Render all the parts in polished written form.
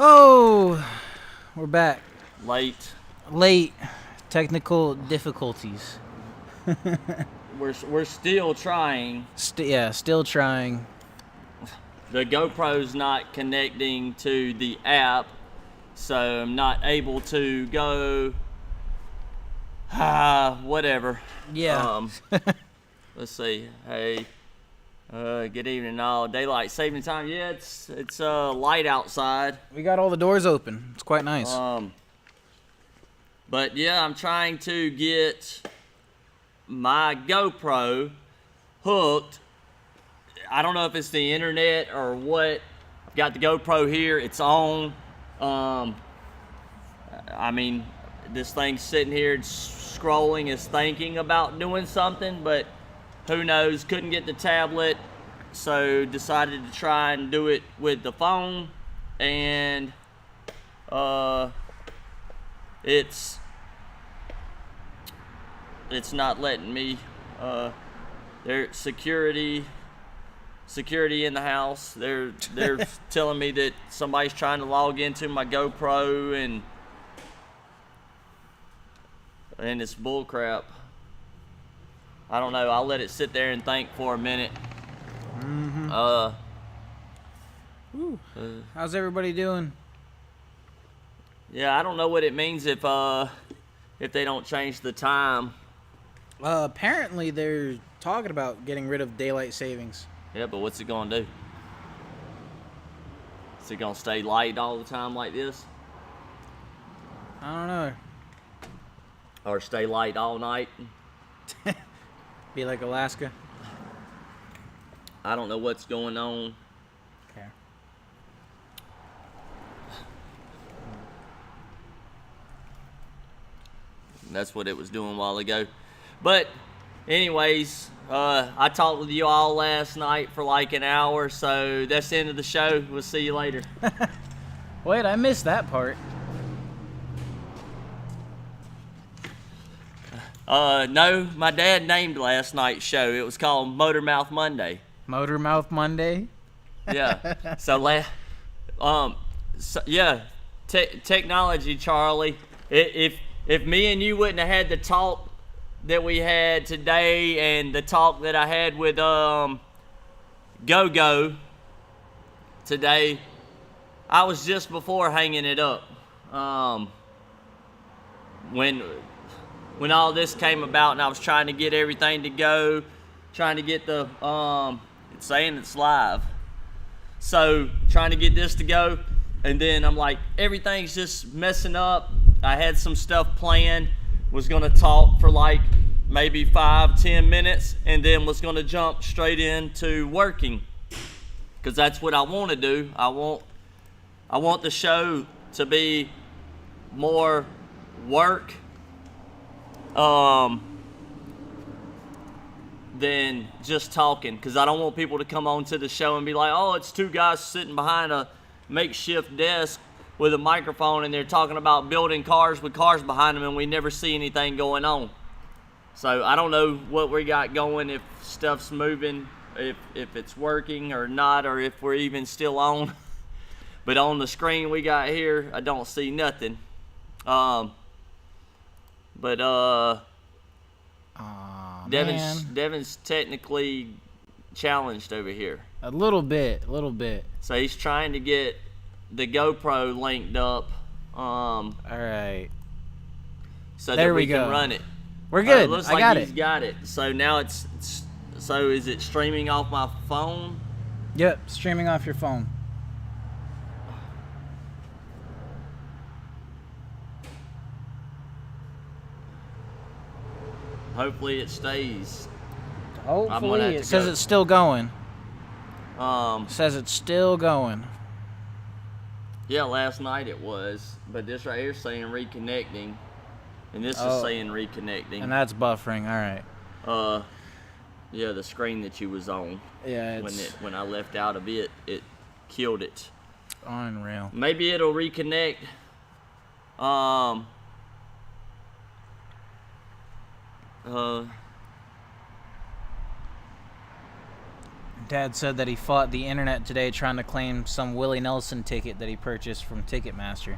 Oh, we're back. Late. Late. Technical difficulties. We're still trying. Still trying. The GoPro's not connecting to the app, so I'm not able to go. Whatever. Yeah. Let's see. Hey, good evening, all. Daylight saving time. Yeah, it's light outside. We got all the doors open. It's quite nice. But yeah, I'm trying to get my GoPro hooked. I don't know if it's the internet or what. I've got the GoPro here. It's on. I mean, this thing's sitting here scrolling, is thinking about doing something, but who knows? Couldn't get the tablet, so decided to try and do it with the phone, and it's not letting me. There's security in the house. They're telling me that somebody's trying to log into my GoPro, and it's bull crap. I don't know. I'll let it sit there and think for a minute. How's everybody doing? Yeah, I don't know what it means if they don't change the time. Apparently they're talking about getting rid of daylight savings. Yeah, but what's it gonna do? Is it gonna stay light all the time like this? I don't know. Or stay light all night? Be like Alaska. I don't know what's going on. Okay. That's what it was doing a while ago. But anyways, I talked with you all last night for like an hour, so that's the end of the show. We'll see you later. Wait, I missed that part. No, my dad named last night's show. It was called Motor Mouth Monday. Motor Mouth Monday? Yeah. Technology, Charlie. If me and you wouldn't have had the talk that we had today and the talk that I had with Go today, I was just before hanging it up. When all this came about and I was trying to get everything to go, trying to get the it's saying it's live. So trying to get this to go, and then I'm like, everything's just messing up. I had some stuff planned, was gonna talk for like maybe 5-10 minutes, and then was gonna jump straight into working, because that's what I want to do. I want the show to be more work than just talking, because I don't want people to come on to the show and be like, oh, it's two guys sitting behind a makeshift desk with a microphone and they're talking about building cars with cars behind them and we never see anything going on. So I don't know what we got going, if stuff's moving, if it's working or not, or if we're even still on. But on the screen we got here, I don't see nothing. Devin's technically challenged over here. A little bit. So he's trying to get the GoPro linked up. All right. So there that we go. can run it. We're good. It looks like I got he's got it. So now so is it streaming off my phone? Yep, streaming off your phone. Hopefully it stays. Hopefully it says it's still going. Says it's still going. Yeah, last night it was, but this right here is saying reconnecting, and this is saying reconnecting. And that's buffering. All right. Yeah, the screen that you was on. Yeah, when I left out of it, it killed it. Unreal. Maybe it'll reconnect. Dad said that he fought the internet today trying to claim some Willie Nelson ticket that he purchased from Ticketmaster.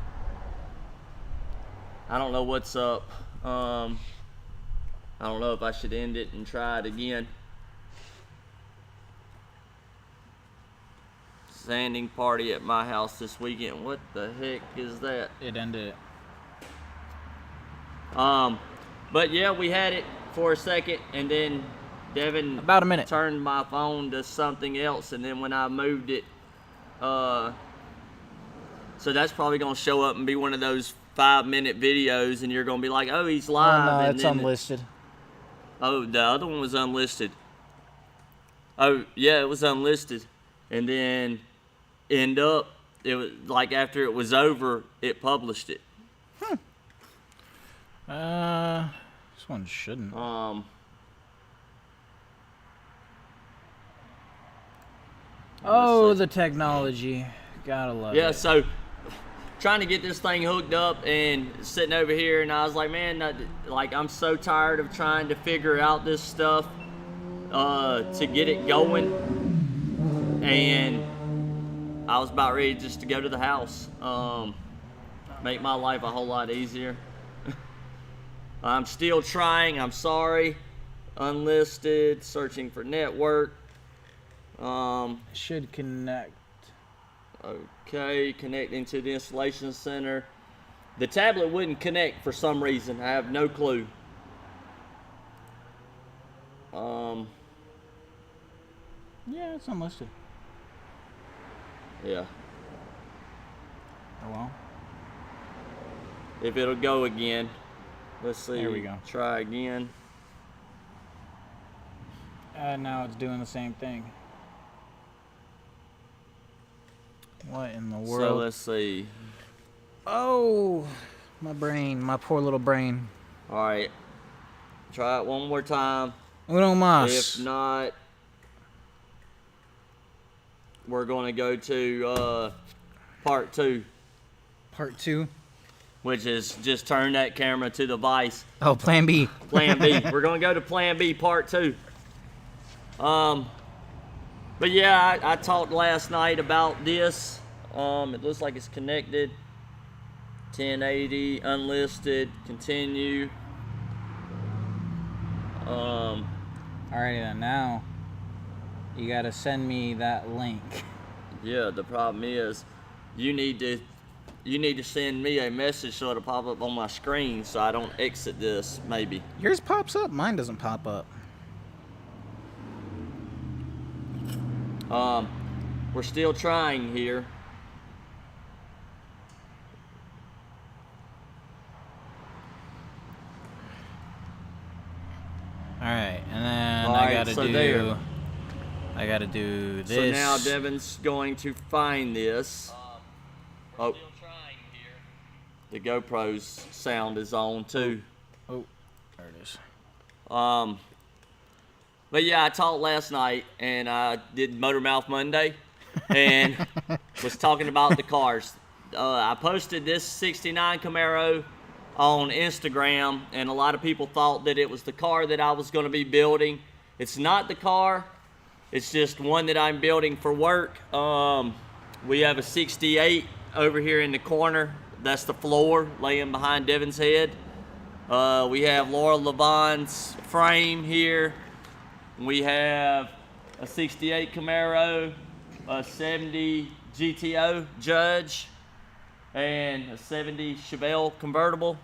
I don't know what's up. I don't know if I should end it and try it again. Sanding party at my house this weekend. What the heck is that? It ended it. But yeah, we had it for a second, and then Devin about a minute turned my phone to something else, and then when I moved it, so that's probably gonna show up and be one of those 5-minute videos, and you're gonna be like, oh, he's live. Oh, no, and it's unlisted. Oh, the other one was unlisted. Oh yeah, it was unlisted, and then it was like after it was over, it published it. This one shouldn't. Oh, the technology. Gotta love it. Yeah, so trying to get this thing hooked up and sitting over here, and I was like, man, I'm so tired of trying to figure out this stuff to get it going. And I was about ready just to go to the house. Make my life a whole lot easier. I'm still trying. I'm sorry. Unlisted. Searching for network. Should connect. Okay, connecting to the installation center. The tablet wouldn't connect for some reason. I have no clue. Yeah, it's unlisted. Yeah. Oh well. If it'll go again. Let's see. There we go. Try again. Now it's doing the same thing. What in the world? So let's see. Oh, my brain, my poor little brain. All right. Try it one more time. Uno mas. If not, we're going to go to part 2. Part 2? Which is just turn that camera to the vise. Oh, plan B. Plan B. We're going to go to plan B, part 2. But yeah, I talked last night about this. It looks like it's connected. 1080, unlisted, continue. Alrighty then, now you gotta send me that link. Yeah, the problem is you need to send me a message so it'll pop up on my screen so I don't exit this, maybe. Yours pops up, mine doesn't pop up. We're still trying here. Alright, and then All I right, gotta do this. So now Devin's going to find this. Oh, the GoPro's sound is on too. Oh, there it is. But yeah, I talked last night and I did Motor Mouth Monday and was talking about the cars. I posted this 69 Camaro on Instagram, and a lot of people thought that it was the car that I was going to be building. It's not the car. It's just one that I'm building for work. We have a 68 over here in the corner. That's the floor laying behind Devin's head. We have Laura Levon's frame here. We have a 68 Camaro, a 70 GTO Judge, and a 70 Chevelle convertible.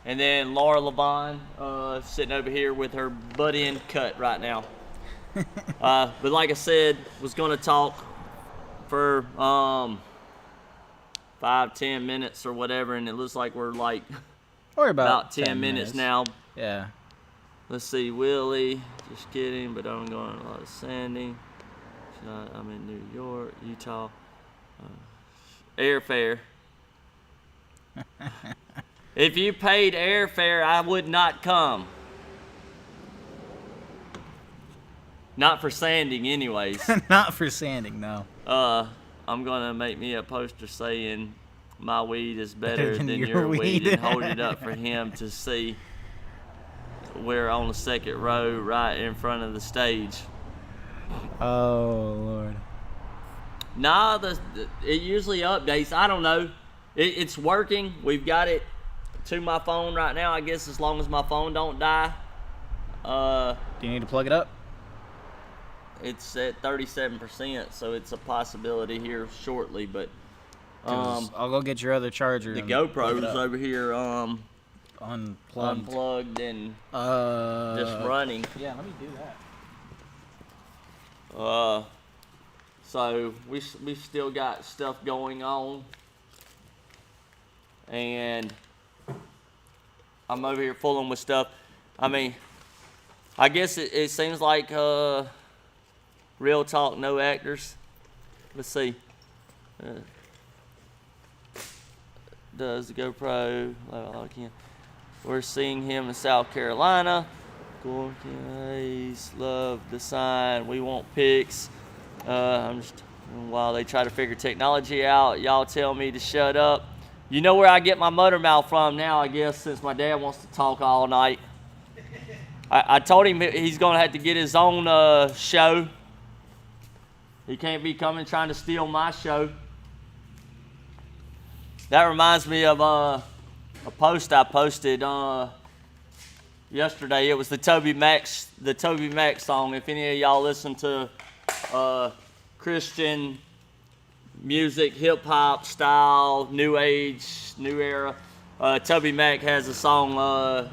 And then Laura Levon sitting over here with her butt end cut right now. But like I said, was going to talk for 5-10 minutes or whatever, and it looks like we're like or about 10 minutes now. Yeah. Let's see, Willie, just kidding, but I'm going a lot of sanding. I'm in New York, Utah. Airfare. If you paid airfare, I would not come. Not for sanding anyways. Not for sanding, no. I'm gonna make me a poster saying my weed is better than your weed. weed and hold it up for him to see. We're on the second row right in front of the stage. Oh Lord. Nah, it usually updates. I don't know. It's working. We've got it to my phone right now. I guess as long as my phone don't die. Do you need to plug it up? It's at 37%, so it's a possibility here shortly. But I'll go get your other charger. The GoPro's over here unplugged and just running. Yeah, let me do that. So we still got stuff going on, and I'm over here fooling with stuff. I mean, I guess it seems like real talk, no actors. Let's see. Does the GoPro? We're seeing him in South Carolina. He's love the sign. We want pics. While they try to figure technology out, y'all tell me to shut up. You know where I get my motor mouth from now, I guess, since my dad wants to talk all night. I told him he's going to have to get his own show. He can't be coming trying to steal my show. That reminds me of a post I posted yesterday. It was the Toby Mac song. If any of y'all listen to Christian music, hip hop style, new age, new era, Toby Mac has a song,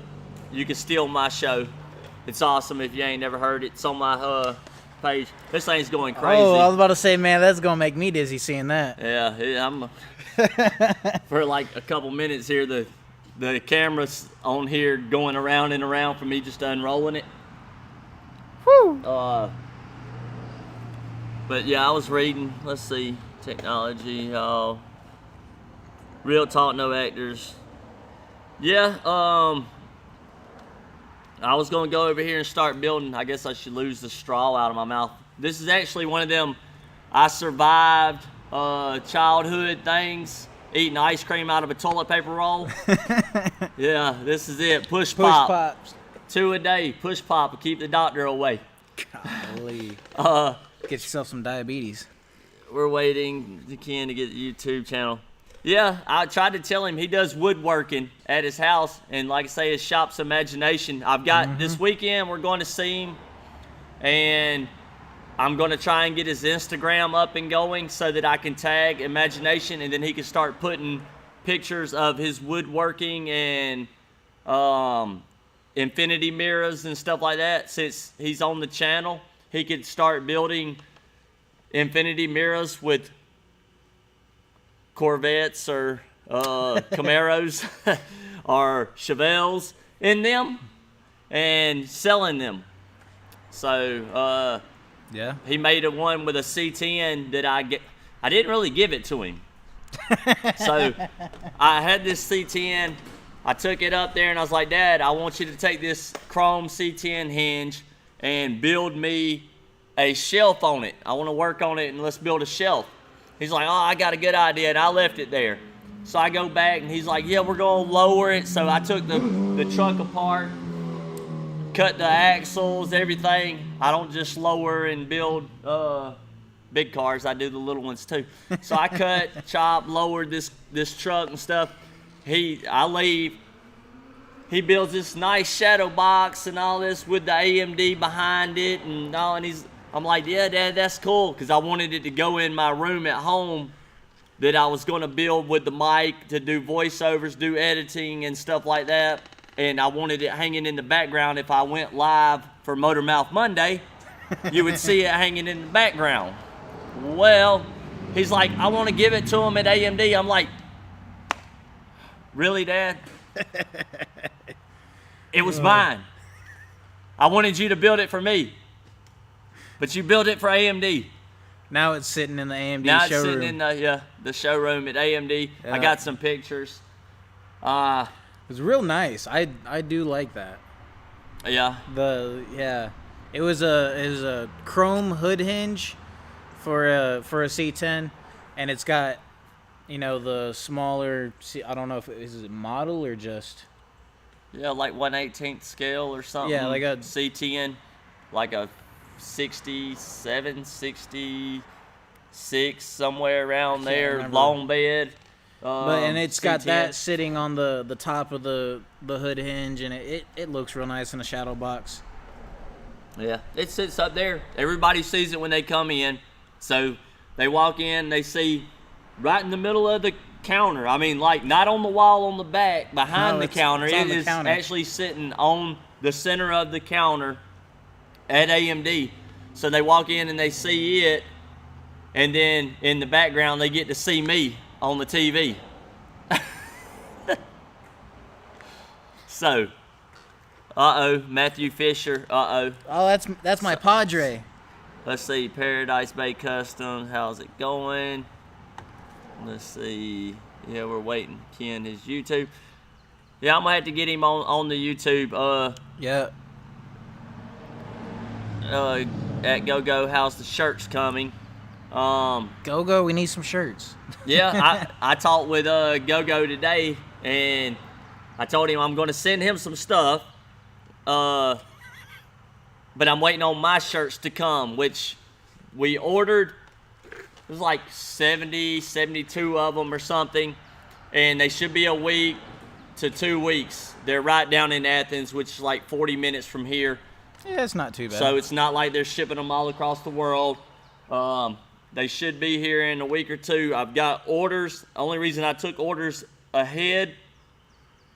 You Can Steal My Show. It's awesome. If you ain't never heard it, it's on my page. This thing's going crazy. Oh, I was about to say, man, that's gonna make me dizzy seeing that. Yeah, I'm for like a couple minutes here. The camera's on here going around and around for me just unrolling it. Whew. But yeah, I was reading. Let's see, technology. Real talk, no actors. Yeah. I was gonna go over here and start building. I guess I should lose the straw out of my mouth. This is actually one of them I survived childhood things. Eating ice cream out of a toilet paper roll. Yeah, this is it. Push pop. Pops. 2 a day. Push pop will keep the doctor away. Golly. Get yourself some diabetes. We're waiting again to get the YouTube channel. Yeah, I tried to tell him he does woodworking at his house, and like I say, his shop's imagination. I've got this weekend, we're going to see him, and I'm going to try and get his Instagram up and going so that I can tag imagination, and then he can start putting pictures of his woodworking and infinity mirrors and stuff like that. Since he's on the channel, he could start building infinity mirrors with Corvettes or Camaros or Chevelles in them and selling them. So yeah, he made one with a C10 that I didn't really give it to him. So I had this C10. I took it up there and I was like, Dad, I want you to take this chrome C10 hinge and build me a shelf on it. I want to work on it and let's build a shelf. He's like, oh, I got a good idea, and I left it there. So I go back, and he's like, yeah, we're going to lower it. So I took the truck apart, cut the axles, everything. I don't just lower and build big cars. I do the little ones, too. So I cut, chopped, lowered this truck and stuff. I leave. He builds this nice shadow box and all this with the AMD behind it and all, and I'm like, yeah, Dad, that's cool, because I wanted it to go in my room at home that I was going to build with the mic to do voiceovers, do editing and stuff like that. And I wanted it hanging in the background. If I went live for Motor Mouth Monday, you would see it hanging in the background. Well, he's like, I want to give it to him at AMD. I'm like, really, Dad? It was mine. I wanted you to build it for me. But you built it for AMD. Now it's sitting in the AMD now showroom. It's sitting in the showroom at AMD. Yeah. I got some pictures. It's real nice. I do like that. Yeah. It was a chrome hood hinge for a C10, and it's got, the smaller. I don't know if is it model or just. Yeah, like 1/18 scale or something. Yeah, like a C10, like a 67, 66, somewhere around there. remember. Long bed. And it's got C10. that sitting on the top of the hood hinge, and it looks real nice in a shadow box. Yeah, it sits up there. Everybody sees it when they come in. So they walk in, they see right in the middle of the counter. I mean, like, not on the wall on the back, behind the counter. It's on It the is counter. actually sitting on the center of the counter at AMD. So they walk in and they see it, and then in the background they get to see me on the TV. So, Matthew Fisher, Oh, that's my Padre. Let's see, Paradise Bay Customs, how's it going? Let's see, yeah, we're waiting. Ken, his YouTube. Yeah, I'm gonna have to get him on the YouTube. Yeah. At Go House, the shirt's coming. Go, we need some shirts. Yeah, I talked with Go today, and I told him I'm gonna send him some stuff. But I'm waiting on my shirts to come, which we ordered. It was like 70, 72 of them or something, and they should be a week to 2 weeks. They're right down in Athens, which is like 40 minutes from here. Yeah, it's not too bad. So it's not like they're shipping them all across the world. They should be here in a week or two. I've got orders. The only reason I took orders ahead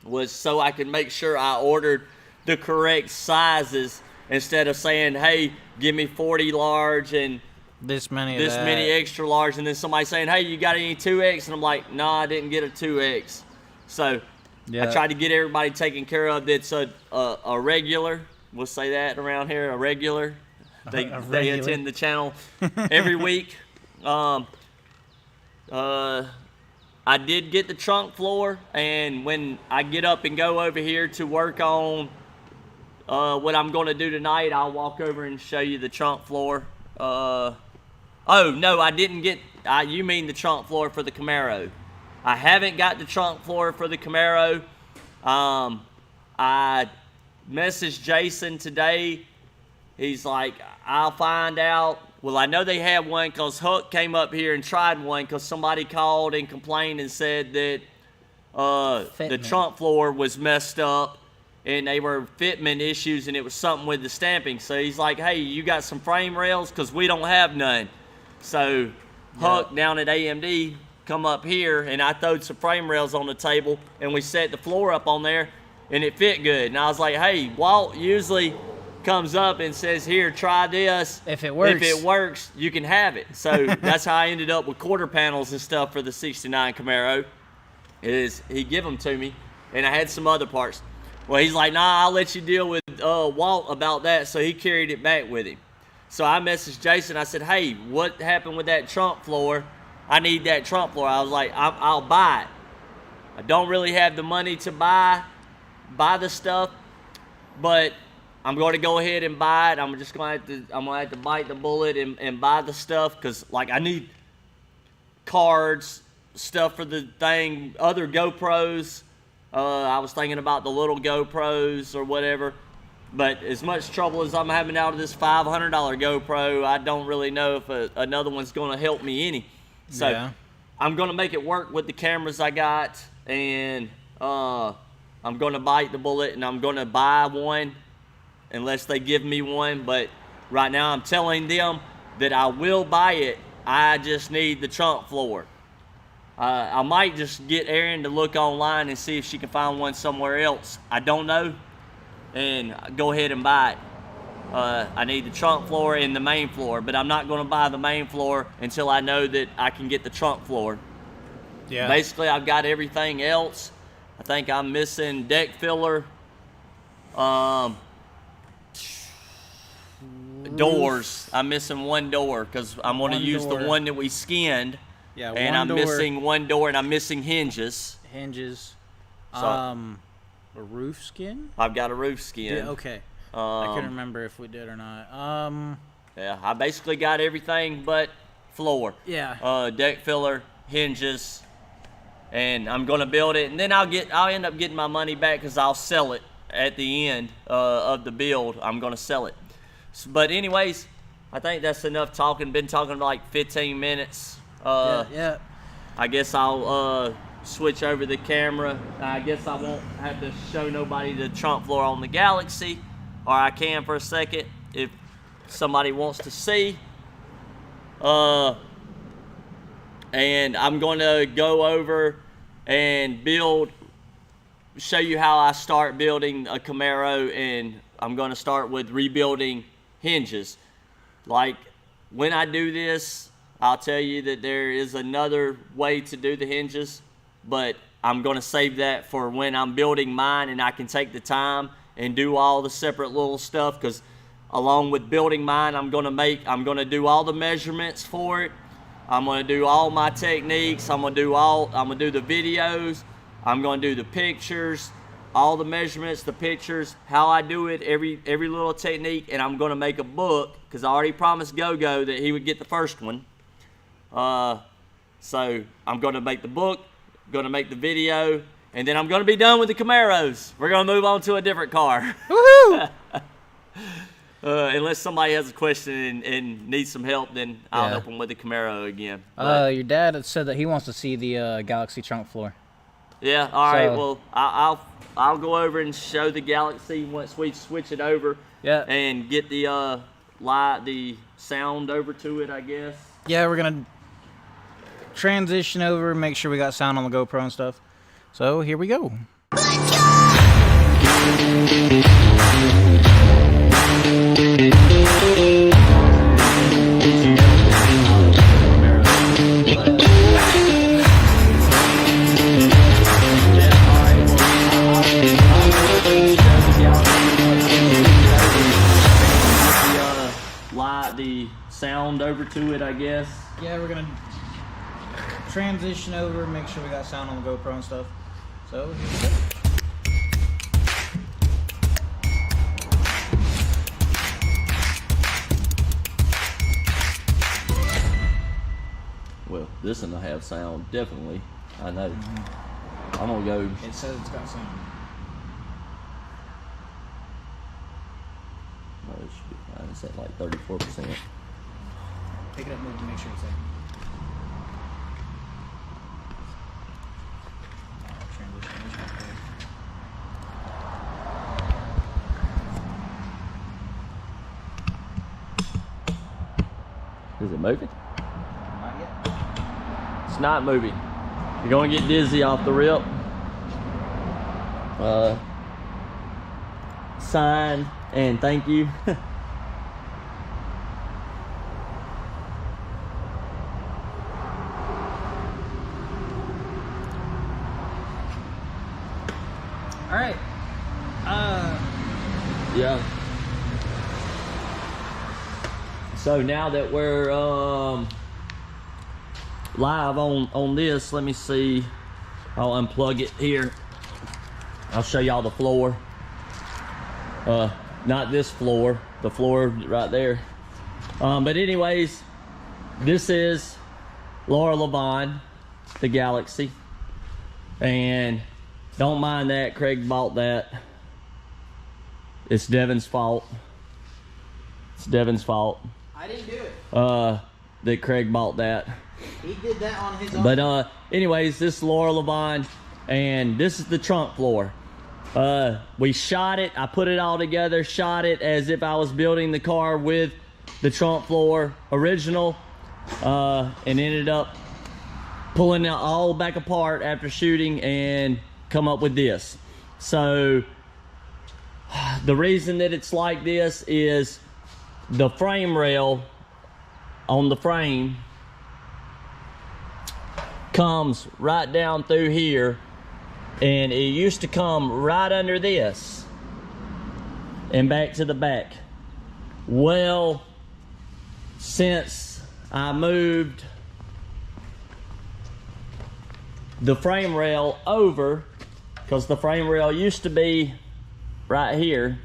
was so I could make sure I ordered the correct sizes instead of saying, hey, give me 40 large and this many extra large, and then somebody saying, hey, you got any 2X? And I'm like, no, I didn't get a 2X. So I tried to get everybody taken care of that's a regular. We'll say that around here, a regular. They attend the channel every week. I did get the trunk floor, and when I get up and go over here to work on what I'm going to do tonight, I'll walk over and show you the trunk floor. Oh, no, I didn't get, you mean the trunk floor for the Camaro. I haven't got the trunk floor for the Camaro. I messaged Jason today. He's like, I'll find out. Well, I know they had one because Huck came up here and tried one because somebody called and complained and said that the trunk floor was messed up and they were fitment issues and it was something with the stamping. So he's like, hey, you got some frame rails? Because we don't have none. So Huck down at AMD come up here, and I throwed some frame rails on the table, and we set the floor up on there, and it fit good. And I was like, hey, Walt usually comes up and says, here, try this. If it works, you can have it. So that's how I ended up with quarter panels and stuff for the 69 Camaro. He give them to me, and I had some other parts. Well, he's like, nah, I'll let you deal with Walt about that. So he carried it back with him. So I messaged Jason. I said, hey, what happened with that trunk floor? I need that trunk floor. I was like, I'll buy it. I don't really have the money to buy the stuff, but I'm going to go ahead and buy it. I'm going to have to bite the bullet and buy the stuff because, like, I need cards, stuff for the thing, other GoPros. I was thinking about the little GoPros or whatever. But as much trouble as I'm having out of this $500 GoPro, I don't really know if another one's going to help me any. So I'm going to make it work with the cameras I got, and I'm going to bite the bullet, and I'm going to buy one unless they give me one. But right now I'm telling them that I will buy it. I just need the trunk floor. I might just get Erin to look online and see if she can find one somewhere else. I don't know. And go ahead and buy it. I need the trunk floor and the main floor, but I'm not going to buy the main floor until I know that I can get the trunk floor. Yeah. Basically, I've got everything else. I think I'm missing deck filler, doors. I'm missing one door because I'm going to use the one that we skinned. Yeah, and I'm missing one door, and I'm missing hinges. So, a roof skin? I've got a roof skin. Yeah, okay. I couldn't remember if we did or not. Yeah, I basically got everything but floor. Yeah. Deck filler, hinges, and I'm gonna build it, and then I'll end up getting my money back because I'll sell it at the end of the build. I'm gonna sell it. But anyways, I think that's enough talking. Been talking like 15 minutes. Yeah. I guess I'll switch over the camera. I guess I won't have to show nobody the trunk floor on the Galaxy, or I can for a second if somebody wants to see. And I'm going to go over and show you how I start building a Camaro, and I'm going to start with rebuilding hinges. Like, when I do this, I'll tell you that there is another way to do the hinges, but I'm going to save that for when I'm building mine and I can take the time and do all the separate little stuff, because along with building mine, I'm going to do all the measurements for it. I'm going to do all my techniques. I'm going to do the videos. I'm going to do the pictures, all the measurements, the pictures, how I do it, every little technique, and I'm going to make a book, because I already promised Go-Go that he would get the first one. So I'm going to make the book, going to make the video, and then I'm going to be done with the Camaros. We're going to move on to a different car. Woohoo! Unless somebody has a question and needs some help, then I'll help them with the Camaro again. Your dad said that he wants to see the Galaxy trunk floor. Yeah, all right. Well, I'll go over and show the Galaxy once we switch it over. Yeah. And get the sound over to it, I guess. Yeah, we're gonna transition over, make sure we got sound on the GoPro and stuff. So here we go. The sound over to it, I guess. Yeah, we're gonna transition over, make sure we got sound on the GoPro and stuff. So here we go. Well, this one will have sound, definitely. I know. I'm gonna go. It says it's got sound. Oh, it should be fine. It's at like 34%. Pick it up, move to make sure it's in. Is it moving? Not yet. It's not moving. You're gonna get dizzy off the rip. Signed and thank you. All right. Yeah. So now that we're live on this, let me see. I'll unplug it here. I'll show y'all the floor. Not this floor, the floor right there. But anyways, this is Laura Levon, the Galaxy. And don't mind that, Craig bought that. It's Devin's fault. It's Devin's fault. I didn't do it. That Craig bought that. He did that on his own. But anyways, this is Laura Levon, and this is the trunk floor. We shot it, I put it all together, shot it as if I was building the car with the trunk floor original, and ended up pulling it all back apart after shooting and come up with this. So the reason that it's like this is the frame rail on the frame comes right down through here, and it used to come right under this and back to the back. Well, since I moved the frame rail over, because the frame rail used to be right here,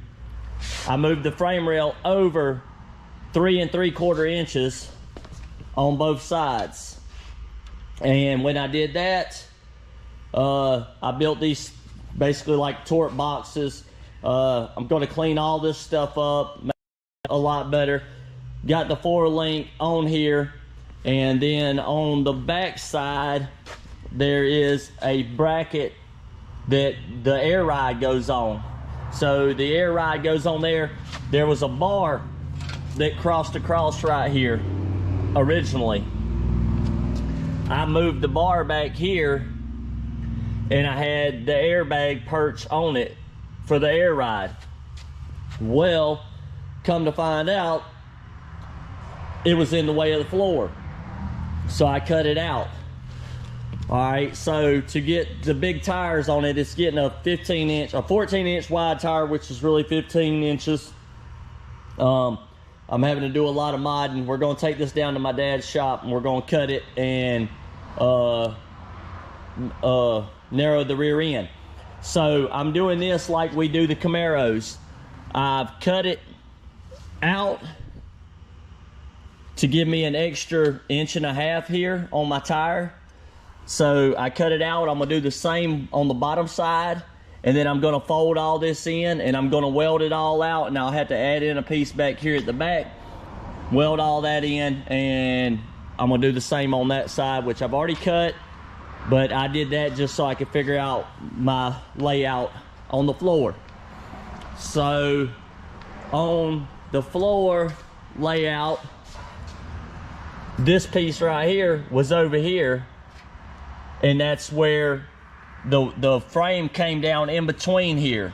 I moved the frame rail over 3 3/4 inches on both sides. And when I did that, I built these basically like torque boxes. I'm going to clean all this stuff up, make it a lot better. got the 4-link on here, and then on the back side there is a bracket that the air ride goes on. So the air ride goes on there. There was a bar that crossed across right here originally. I moved the bar back here, and I had the airbag perch on it for the air ride. Well, come to find out, it was in the way of the floor, so I cut it out. All right, so to get the big tires on it, it's getting a 14-inch wide tire, which is really 15 inches. I'm having to do a lot of modding. We're gonna take this down to my dad's shop, and we're gonna cut it and narrow the rear end. So I'm doing this like we do the Camaros. I've cut it out to give me an extra 1.5 inches here on my tire. So I cut it out. I'm gonna do the same on the bottom side, and then I'm gonna fold all this in, and I'm gonna weld it all out, and I'll have to add in a piece back here at the back, weld all that in, and I'm gonna do the same on that side, which I've already cut, but I did that just so I could figure out my layout on the floor. So on the floor layout, this piece right here was over here, and that's where the frame came down in between here.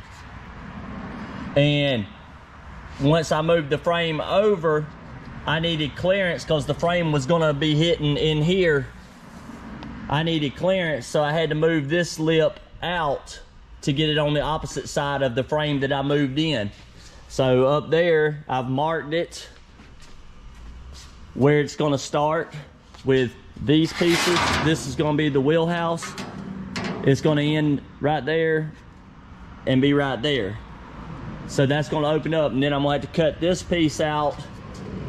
And once I moved the frame over, I needed clearance because the frame was gonna be hitting in here. I needed clearance, so I had to move this lip out to get it on the opposite side of the frame that I moved in. So up there, I've marked it where it's gonna start with these pieces. This is gonna be the wheelhouse. It's gonna end right there and be right there. So that's gonna open up, and then I'm gonna have to cut this piece out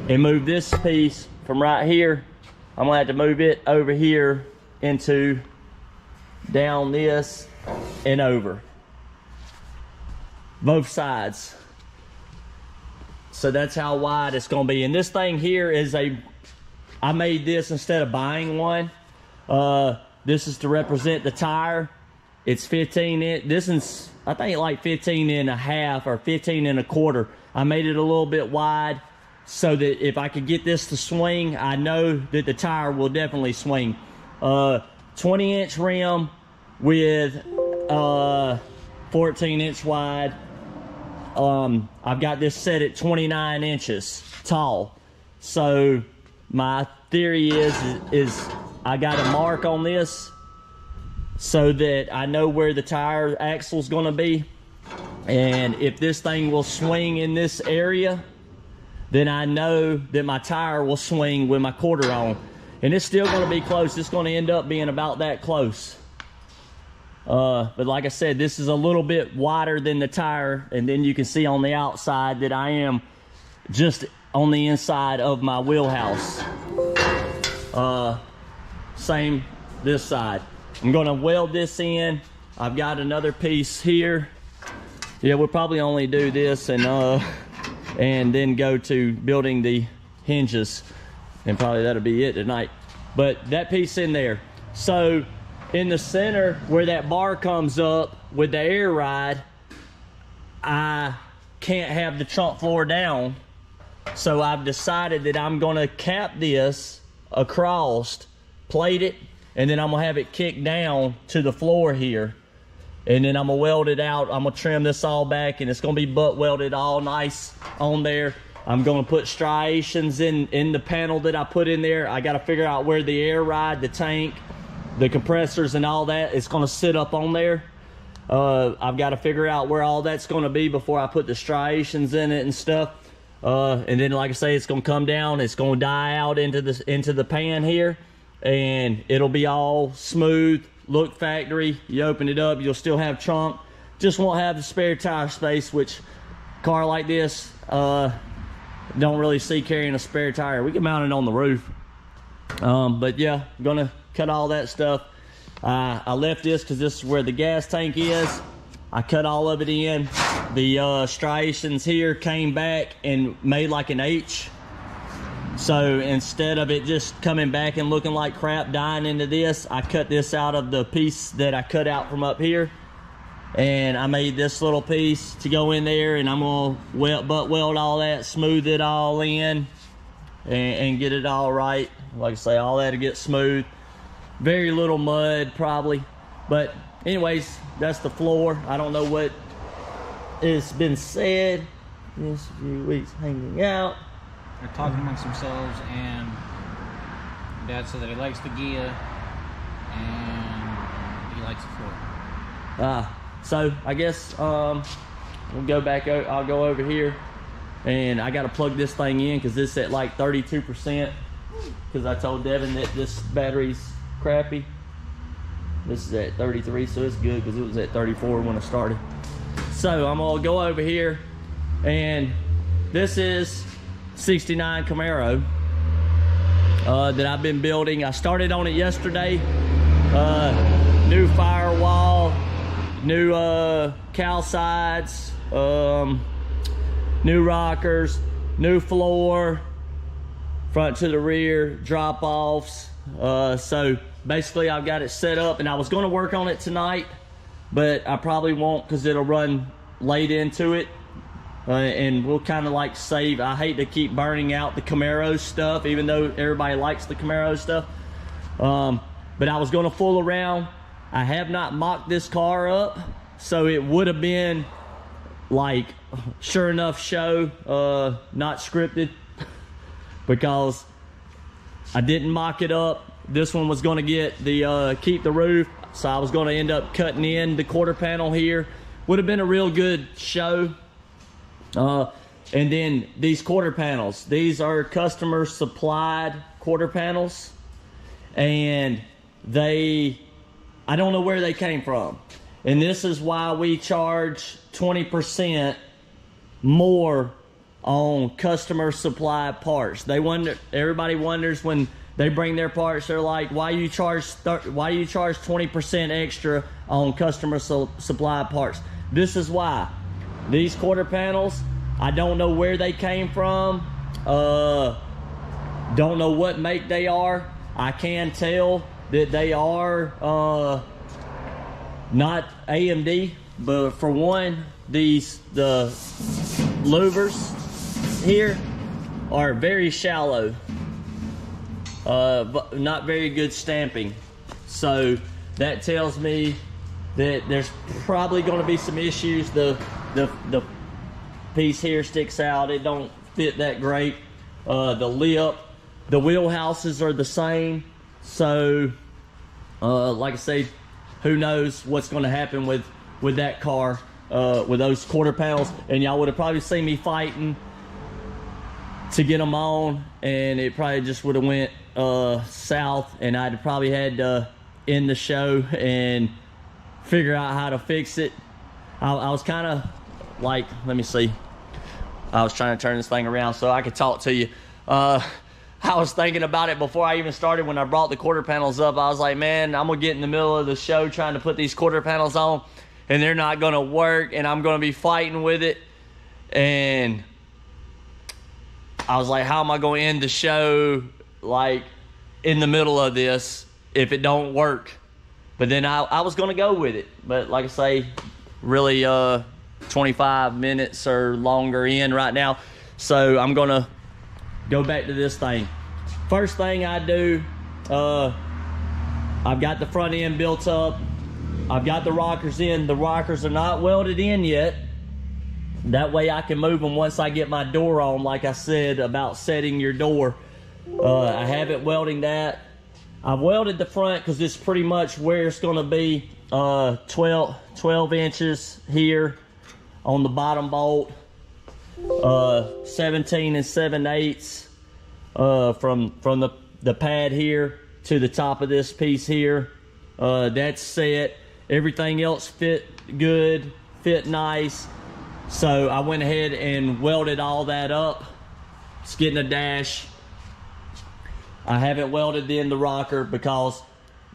and move this piece from right here. I'm gonna have to move it over here into down this and over. Both sides. So that's how wide it's gonna be. And this thing here is I made this instead of buying one. This is to represent the tire. It's 15 inch. This is, I think, like 15.5 or 15.25. I made it a little bit wide so that if I could get this to swing, I know that the tire will definitely swing. 20-inch rim with 14-inch wide. I've got this set at 29 inches tall. So my theory is I got a mark on this so that I know where the tire axle's gonna be. And if this thing will swing in this area, then I know that my tire will swing with my quarter on. And it's still gonna be close. It's gonna end up being about that close. But like I said, this is a little bit wider than the tire, and then you can see on the outside that I am just on the inside of my wheelhouse. Same this side. I'm gonna weld this in. I've got another piece here. Yeah, we'll probably only do this and then go to building the hinges, and probably that'll be it tonight. But that piece in there. So in the center where that bar comes up with the air ride, I can't have the trunk floor down. So I've decided that I'm gonna cap this across, plate it, and then I'm gonna have it kicked down to the floor here. And then I'm gonna weld it out. I'm gonna trim this all back, and it's gonna be butt welded all nice on there. I'm gonna put striations in the panel that I put in there. I gotta figure out where the air ride, the tank, the compressors and all that is gonna sit up on there. I've gotta figure out where all that's gonna be before I put the striations in it and stuff. And then, like I say, it's gonna come down, it's gonna die out into the pan here, and it'll be all smooth, look factory. You open it up, you'll still have trunk, just won't have the spare tire space, which car like this, don't really see carrying a spare tire. We can mount it on the roof. But yeah, I'm gonna cut all that stuff. I left this because this is where the gas tank is. I cut all of it in. The striations here came back and made like an H. So instead of it just coming back and looking like crap dying into this, I cut this out of the piece that I cut out from up here, and I made this little piece to go in there, and I'm gonna butt weld all that, smooth it all in, and get it all right. Like I say, all that'll get smooth. Very little mud probably, but anyways, that's the floor. I don't know what has been said. This few weeks hanging out. They're talking amongst themselves, and Dad said that he likes the Gia and he likes the floor. So I guess we'll go back. I'll go over here, and I got to plug this thing in because this is at like 32%. Because I told Devin that this battery's crappy. This is at 33, so it's good because it was at 34 when I started. So I'm gonna go over here, and this is 69 Camaro that I've been building. I started on it yesterday. New firewall, new cowl sides, new rockers, new floor, front to the rear, drop offs. So basically I've got it set up, and I was going to work on it tonight, but I probably won't because it'll run late into it. And we'll kind of like save. I hate to keep burning out the Camaro stuff, even though everybody likes the Camaro stuff. But I was going to fool around. I have not mocked this car up, so it would have been like sure enough show, not scripted, because I didn't mock it up. This one was going to get the keep the roof, so I was going to end up cutting in the quarter panel here. Would have been a real good show. And then these quarter panels, these are customer supplied quarter panels, and I don't know where they came from. And this is why we charge 20% more on customer supplied parts. Everybody wonders when they bring their parts, they're like, why you charge 20% extra on customer supplied parts? This is why. These quarter panels, I don't know where they came from. Don't know what make they are. I can tell that they are not AMD, but for one, the louvers here are very shallow, but not very good stamping. So that tells me that there's probably going to be some issues. The piece here sticks out. It don't fit that great. The lip, the wheelhouses are the same. So like I say, who knows what's going to happen with that car, with those quarter panels. And y'all would have probably seen me fighting to get them on, and it probably just would have went south, and I'd probably had to end the show and figure out how to fix it. I was kind of like, let me see. I was trying to turn this thing around so I could talk to you. I was thinking about it before I even started. When I brought the quarter panels up, I was like, man, I'm gonna get in the middle of the show trying to put these quarter panels on, and they're not gonna work, and I'm gonna be fighting with it. And I was like, how am I gonna end the show like in the middle of this if it don't work? But then I was gonna go with it, but like I say, really 25 minutes or longer in right now, so I'm gonna go back to this thing. First thing I do, I've got the front end built up. I've got the rockers in. The rockers are not welded in yet. That way I can move them once I get my door on, like I said about setting your door. I haven't welding that. I've welded the front because it's pretty much where it's going to be. 12 inches here on the bottom bolt, 17 7/8 from the pad here to the top of this piece here. That's set. Everything else fit good, fit nice. So I went ahead and welded all that up. It's getting a dash. I haven't welded in the rocker because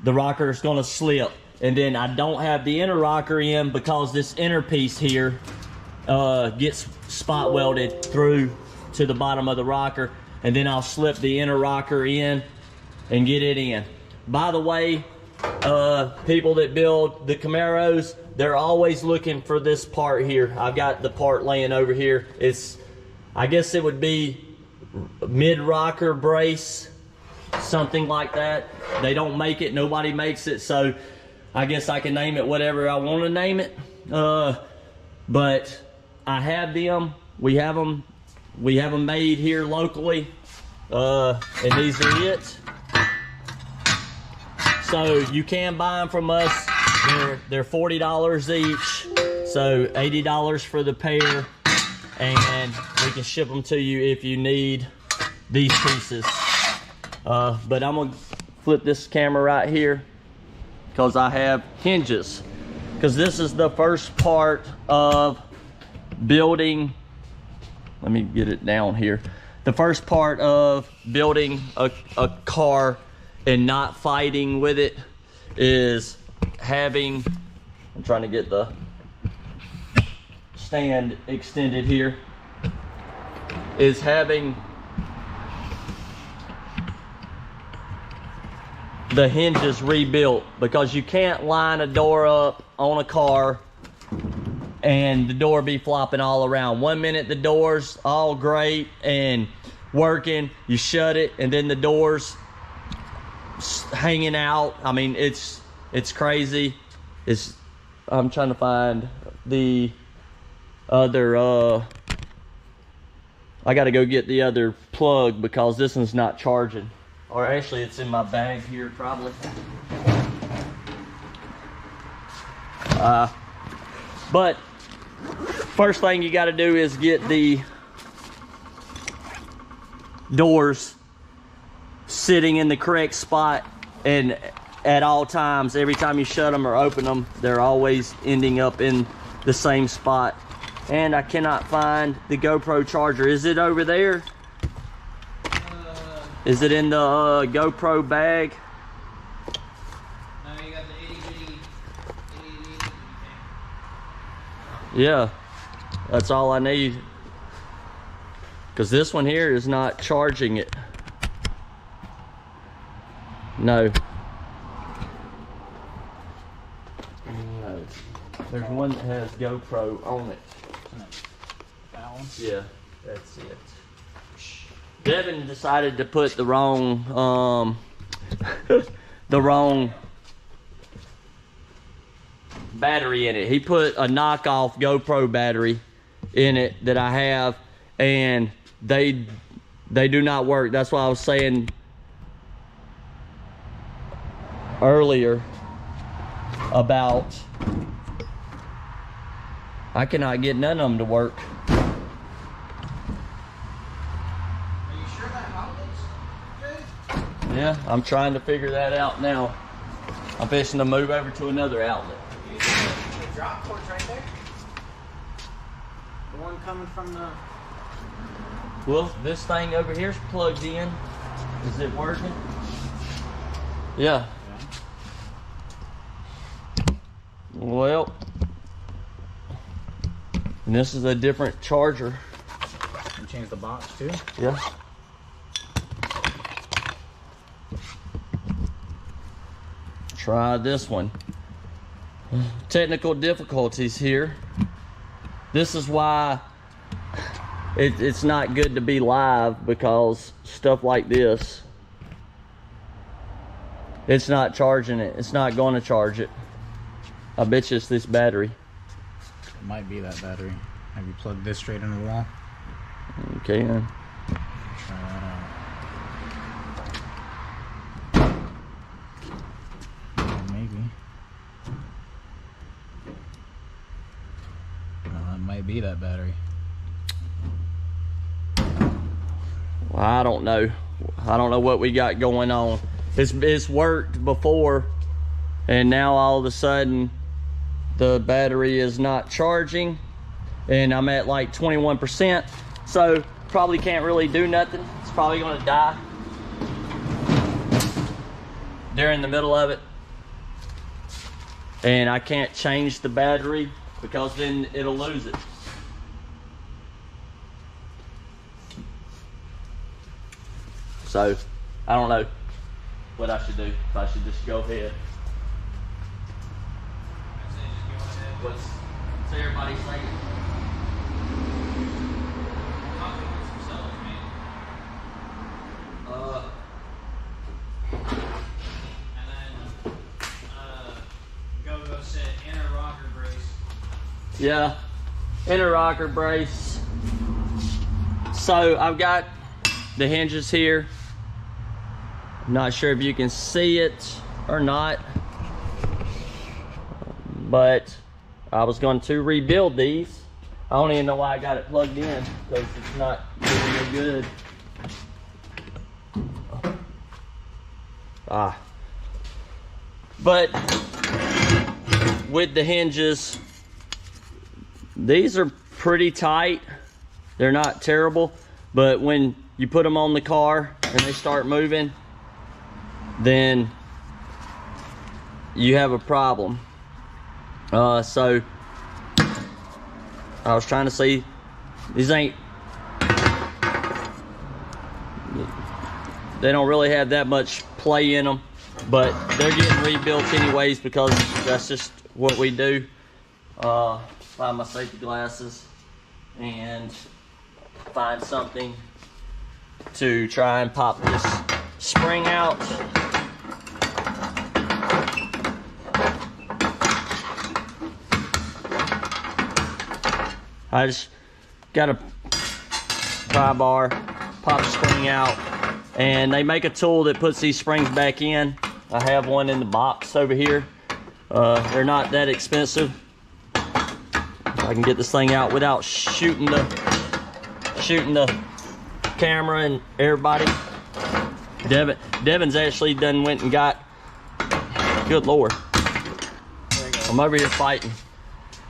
the rocker is going to slip. And then I don't have the inner rocker in because this inner piece here gets spot welded through to the bottom of the rocker. and then I'll slip the inner rocker in and get it in. By the way, people that build the Camaros, they're always looking for this part here. I've got the part laying over here. It's, I guess it would be mid rocker brace, something like that. They don't make it, nobody makes it, so I guess I can name it whatever I want to name it. But I have them. We have them made here locally, and these are it. So you can buy them from us. They're $40 each, so $80 for the pair, and we can ship them to you if you need these pieces. But I'm gonna flip this camera right here because I have hinges, because this is the first part of building. Let me get it down here. The first part of building a car and not fighting with it is having, I'm trying to get the stand extended here, is having the hinges rebuilt, because you can't line a door up on a car and the door be flopping all around. One minute the door's all great and working, you shut it, and then the door's hanging out. I mean, it's crazy. I'm trying to find the other, I gotta go get the other plug because this one's not charging. Or actually it's in my bag here probably. But first thing you gotta do is get the doors sitting in the correct spot, and at all times, every time you shut them or open them, they're always ending up in the same spot. And I cannot find the GoPro charger. Is it over there? Is it in the GoPro bag? No, you got the 80. Yeah, that's all I need. Because this one here is not charging it. No. No. There's one that has GoPro on it. That one? Yeah, that's it. Devin decided to put the wrong, the wrong battery in it. He put a knockoff GoPro battery in it that I have, and they do not work. That's why I was saying earlier about I cannot get none of them to work. Are you sure that outlet's good? Yeah, I'm trying to figure that out now. I'm fixing to move over to another outlet. You see the drop port's right there? The one coming from the... Well, this thing over here's plugged in. Is it working? Yeah. Well, and this is a different charger. You change the box too? Yeah. Try this one. Technical difficulties here. This is why it's not good to be live, because stuff like this, it's not charging it. It's not going to charge it. I bet you it's this battery. It might be that battery. Have you plugged this straight into the wall? Okay, then. Try that out. Maybe. No, it might be that battery. Well, I don't know. I don't know what we got going on. It's worked before, and now all of a sudden the battery is not charging, and I'm at like 21%, so probably can't really do nothing. It's probably gonna die during the middle of it, and I can't change the battery because then it'll lose it. So I don't know what I should do. If I should just go ahead. What's everybody saying? And then go set inner rocker brace. Yeah, inner rocker brace. So I've got the hinges here. I'm not sure if you can see it or not, but I was going to rebuild these. I don't even know why I got it plugged in, because it's not really good. But with the hinges, these are pretty tight. They're not terrible, but when you put them on the car and they start moving, then you have a problem. So I was trying to see, these they don't really have that much play in them, but they're getting rebuilt anyways, because that's just what we do. Find my safety glasses and find something to try and pop this spring out. I just got a pry bar, pop the spring out, and they make a tool that puts these springs back in. I have one in the box over here. They're not that expensive. I can get this thing out without shooting the camera and everybody. Devin's actually went and got, good Lord, I'm over here fighting.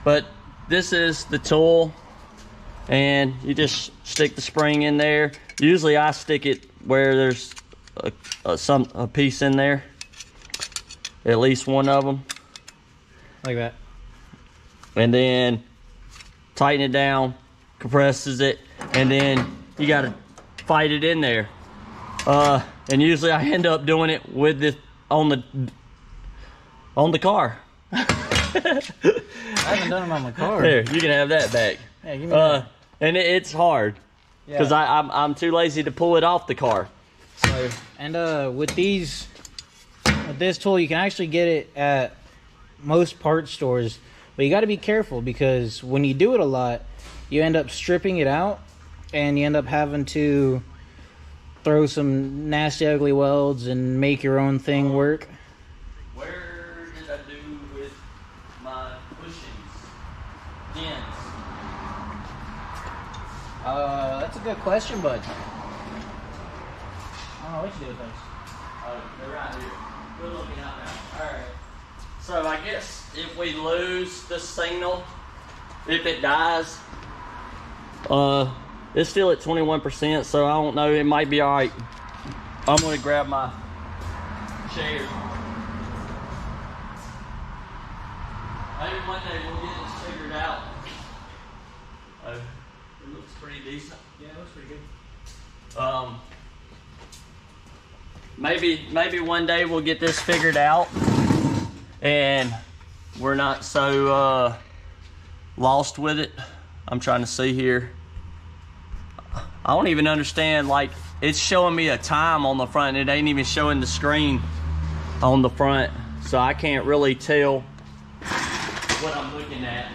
But this is the tool, and you just stick the spring in there. Usually I stick it where there's a piece in there, at least one of them, like that, and then tighten it down, compresses it, and then you got to fight it in there. And usually I end up doing it with this on the car. I haven't done them on my car. There, you can have that back. Yeah, give me that. And it's hard, because Yeah. I'm too lazy to pull it off the car. So, And with this tool, you can actually get it at most parts stores, but you got to be careful, because when you do it a lot, you end up stripping it out, and you end up having to throw some nasty ugly welds and make your own thing work. where did I do with my bushings? Pins. That's a good question, bud. I don't know what you do with those. Oh, they're right here. We're looking out now. Alright. So I guess if we lose the signal, if it dies, it's still at 21%, so I don't know, it might be alright. I'm gonna grab my chair. Maybe one day we'll get this figured out. It looks pretty decent. Yeah, it looks pretty good. Maybe one day we'll get this figured out, and we're not so lost with it. I'm trying to see here. I don't even understand, like, it's showing me a time on the front. It ain't even showing the screen on the front, so I can't really tell what I'm looking at.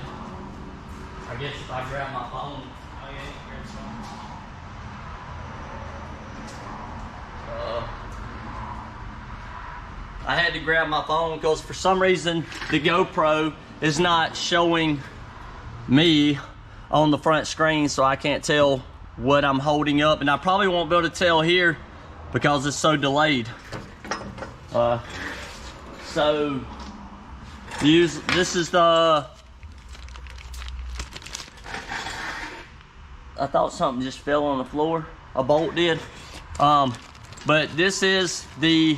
I guess if I grab my phone. Oh yeah, you can grab some. I had to grab my phone because for some reason the GoPro is not showing me on the front screen, so I can't tell what I'm holding up, and I probably won't be able to tell here because it's so delayed. So this is the, I thought something just fell on the floor, a bolt did. But this is the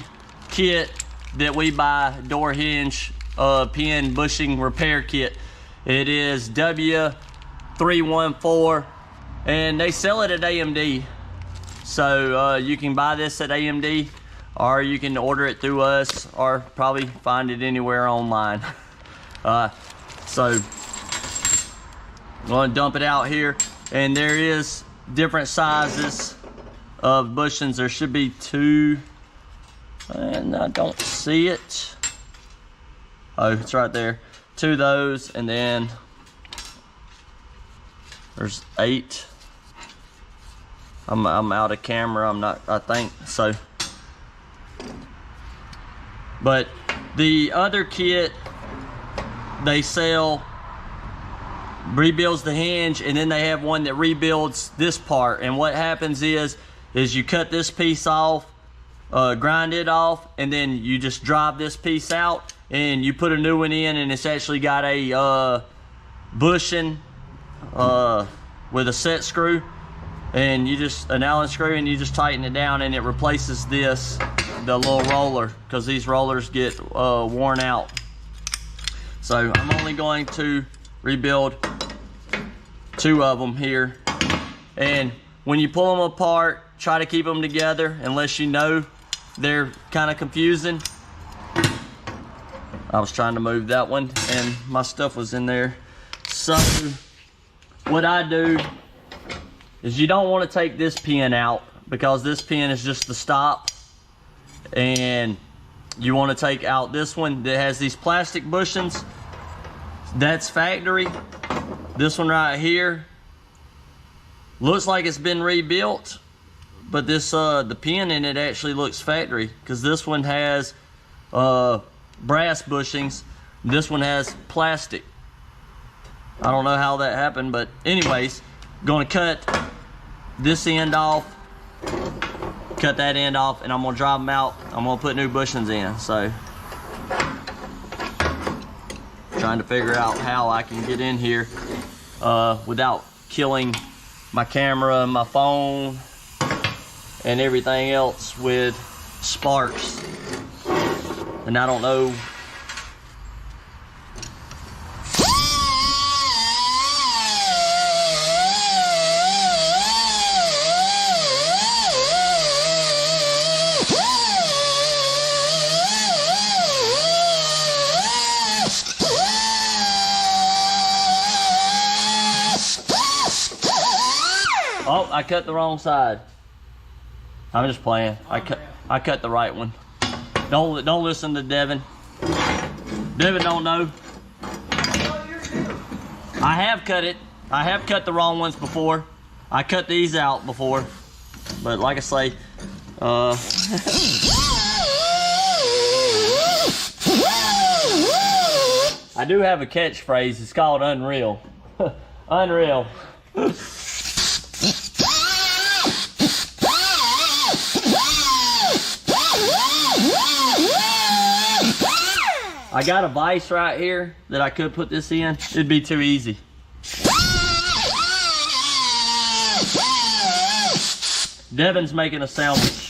kit that we buy, door hinge pin bushing repair kit. It is W314, and they sell it at AMD. So you can buy this at AMD, or you can order it through us, or probably find it anywhere online. So I'm gonna dump it out here, and there is different sizes of bushings. There should be 2, and I don't see it. Oh, it's right there. 2 of those, and then there's 8. I'm out of camera. I'm not, I think so. But the other kit they sell rebuilds the hinge, and then they have one that rebuilds this part. And what happens is you cut this piece off, grind it off, and then you just drive this piece out, and you put a new one in, and it's actually got a bushing with a set screw, and you just an Allen screw, and you just tighten it down, and it replaces this, the little roller, because these rollers get worn out. So I'm only going to rebuild 2 of them here, and when you pull them apart, try to keep them together unless you know they're kind of confusing. I was trying to move that one and my stuff was in there. So what I do is, you don't want to take this pin out, because this pin is just the stop, and you want to take out this one that has these plastic bushings. That's factory. This one right here looks like it's been rebuilt, but this the pin in it actually looks factory, because this one has brass bushings, this one has plastic. I don't know how that happened, but anyways, gonna cut this end off, cut that end off, and I'm gonna drive them out. I'm gonna put new bushings in. So trying to figure out how I can get in here without killing my camera and my phone and everything else with sparks. And I don't know. Oh, I cut the wrong side. I'm just playing. I cut the right one. Don't listen to Devin. Devin don't know. I have cut it. I have cut the wrong ones before. I cut these out before. But like I say, I do have a catchphrase. It's called unreal. Unreal. I got a vise right here that I could put this in. It'd be too easy. Devin's making a sandwich.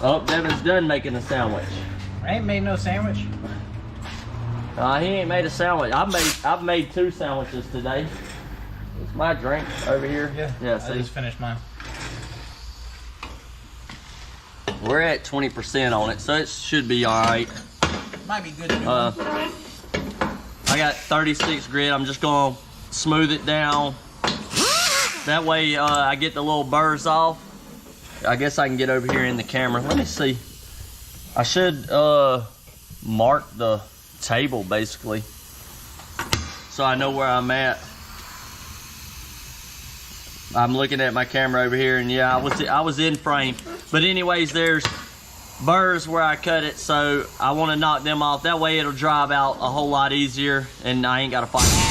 Oh, Devin's done making a sandwich. I ain't made no sandwich. He ain't made a sandwich. I've made 2 sandwiches today. It's my drink over here. Yeah. See? I just finished mine. We're at 20% on it, so it should be all right. Might be good. I got 36 grit. I'm just gonna smooth it down. That way, I get the little burrs off. I guess I can get over here in the camera. Let me see. I should mark the table basically, so I know where I'm at. I'm looking at my camera over here, and yeah, I was in frame. But anyways, there's burrs where I cut it, so I want to knock them off. That way it'll drive out a whole lot easier, and I ain't got to fight.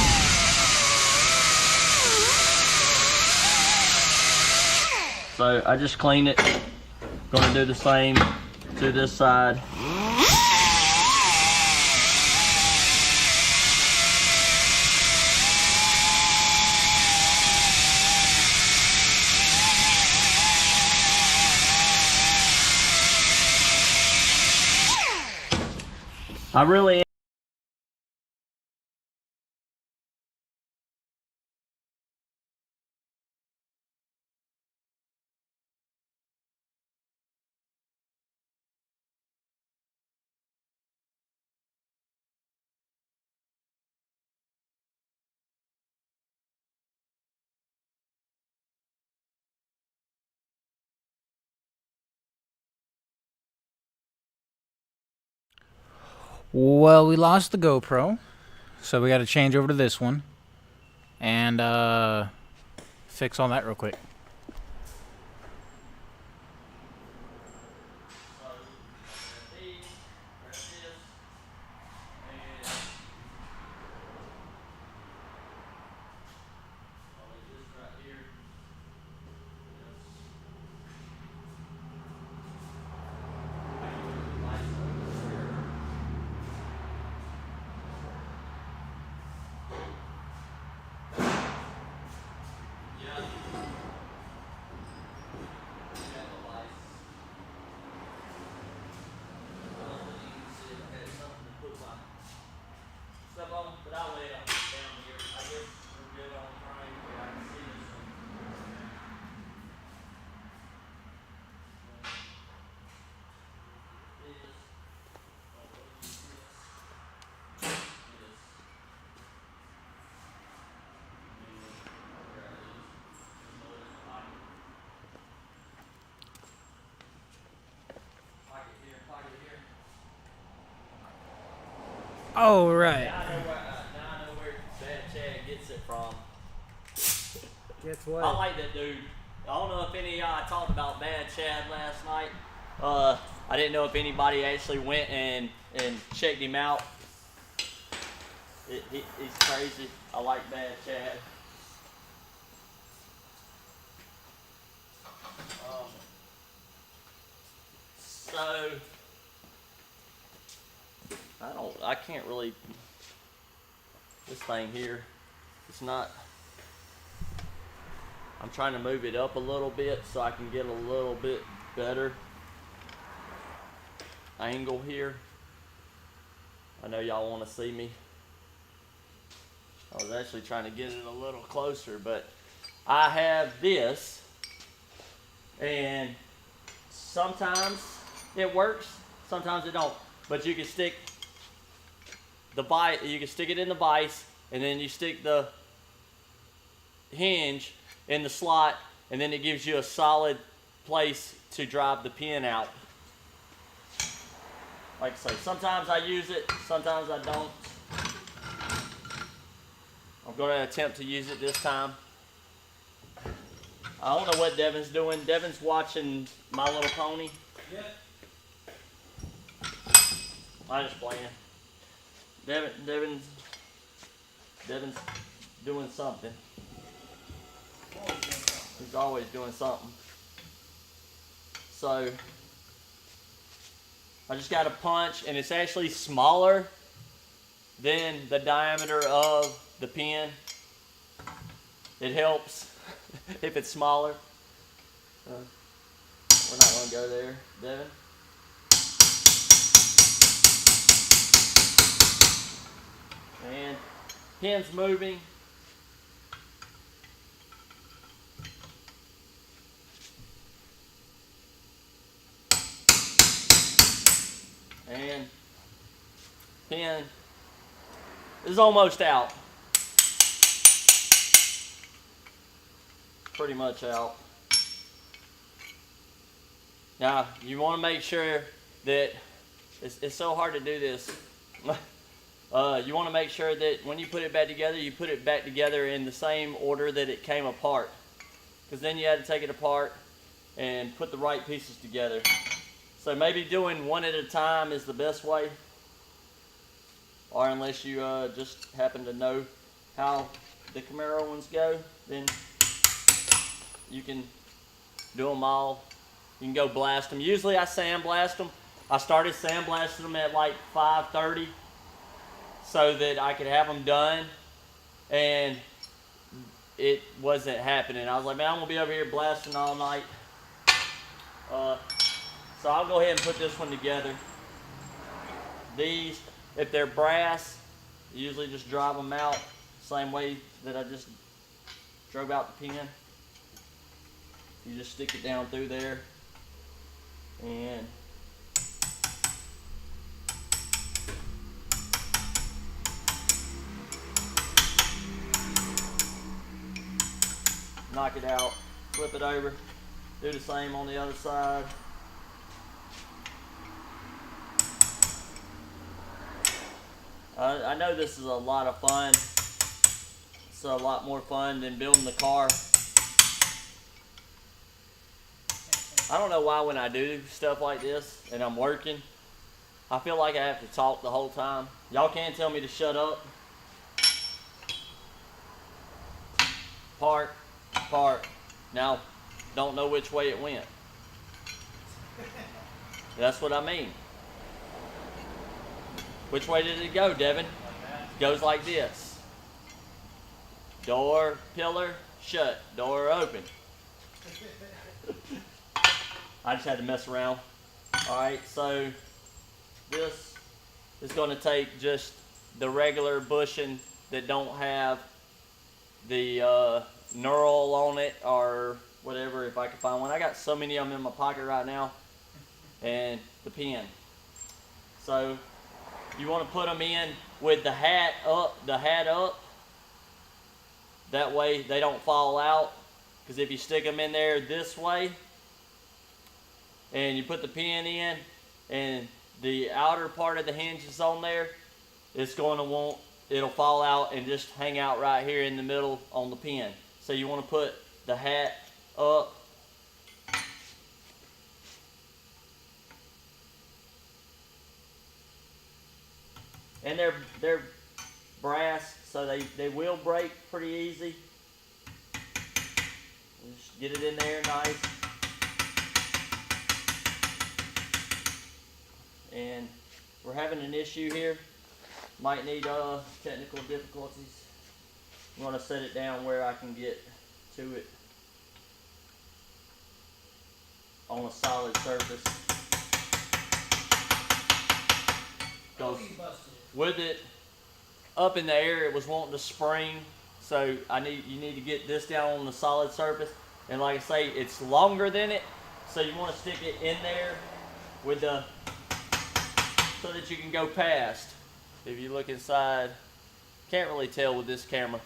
So I just cleaned it. Gonna do the same to this side. I really am. Well, we lost the GoPro, so we got to change over to this one and fix all that real quick. Oh, right. Now I know where Bad Chad gets it from. Guess what? I like that dude. I don't know if any of y'all talked about Bad Chad last night. I didn't know if anybody actually went and checked him out. He's crazy. I like Bad Chad. So I can't really, this thing here, it's not, I'm trying to move it up a little bit so I can get a little bit better angle here. I know y'all want to see me. I was actually trying to get it a little closer, but I have this, and sometimes it works, sometimes it don't. But you can stick the vise, you can stick it in the vise, and then you stick the hinge in the slot, and then it gives you a solid place to drive the pin out. Like I say, sometimes I use it, sometimes I don't. I'm going to attempt to use it this time. I don't know what Devin's doing. Devin's watching My Little Pony. Yep. I'm just playing. Devin's doing something. He's always doing something. So I just got a punch, and it's actually smaller than the diameter of the pin. It helps if it's smaller. We're not going to go there, Devin. And pin's moving. And pin is almost out. Pretty much out. Now, you want to make sure that it's so hard to do this. You want to make sure that when you put it back together, you put it back together in the same order that it came apart. Because then you had to take it apart and put the right pieces together. So maybe doing one at a time is the best way. Or unless you just happen to know how the Camaro ones go, then you can do them all. You can go blast them. Usually I sandblast them. I started sandblasting them at like 5:30 so that I could have them done, and it wasn't happening. I was like, man, I'm gonna be over here blasting all night. So I'll go ahead and put this one together. These If they're brass, you usually just drive them out same way that I just drove out the pin. You just stick it down through there and knock it out, flip it over, do the same on the other side. I know this is a lot of fun. It's a lot more fun than building the car. I don't know why when I do stuff like this and I'm working, I feel like I have to talk the whole time. Y'all can't tell me to shut up. Park, park. Now, don't know which way it went. That's what I mean. Which way did it go, Devin? It goes like this. Door, pillar, shut. Door open. I just had to mess around. Alright, so this is going to take just the regular bushing that don't have the knurl on it or whatever, if I can find one. I got so many of them in my pocket right now. And the pin. So you want to put them in with the hat up. That way they don't fall out. Because if you stick them in there this way, and you put the pin in, and the outer part of the hinge is on there, it'll fall out and just hang out right here in the middle on the pin. So you want to put the hat up. And they're brass, so they will break pretty easy. Just get it in there nice. And we're having an issue here. Might need technical difficulties. I'm going to set it down where I can get to it on a solid surface. Because with it up in the air, it was wanting to spring. So you need to get this down on the solid surface. And like I say, it's longer than it. So you want to stick it in there with so that you can go past. If you look inside, can't really tell with this camera.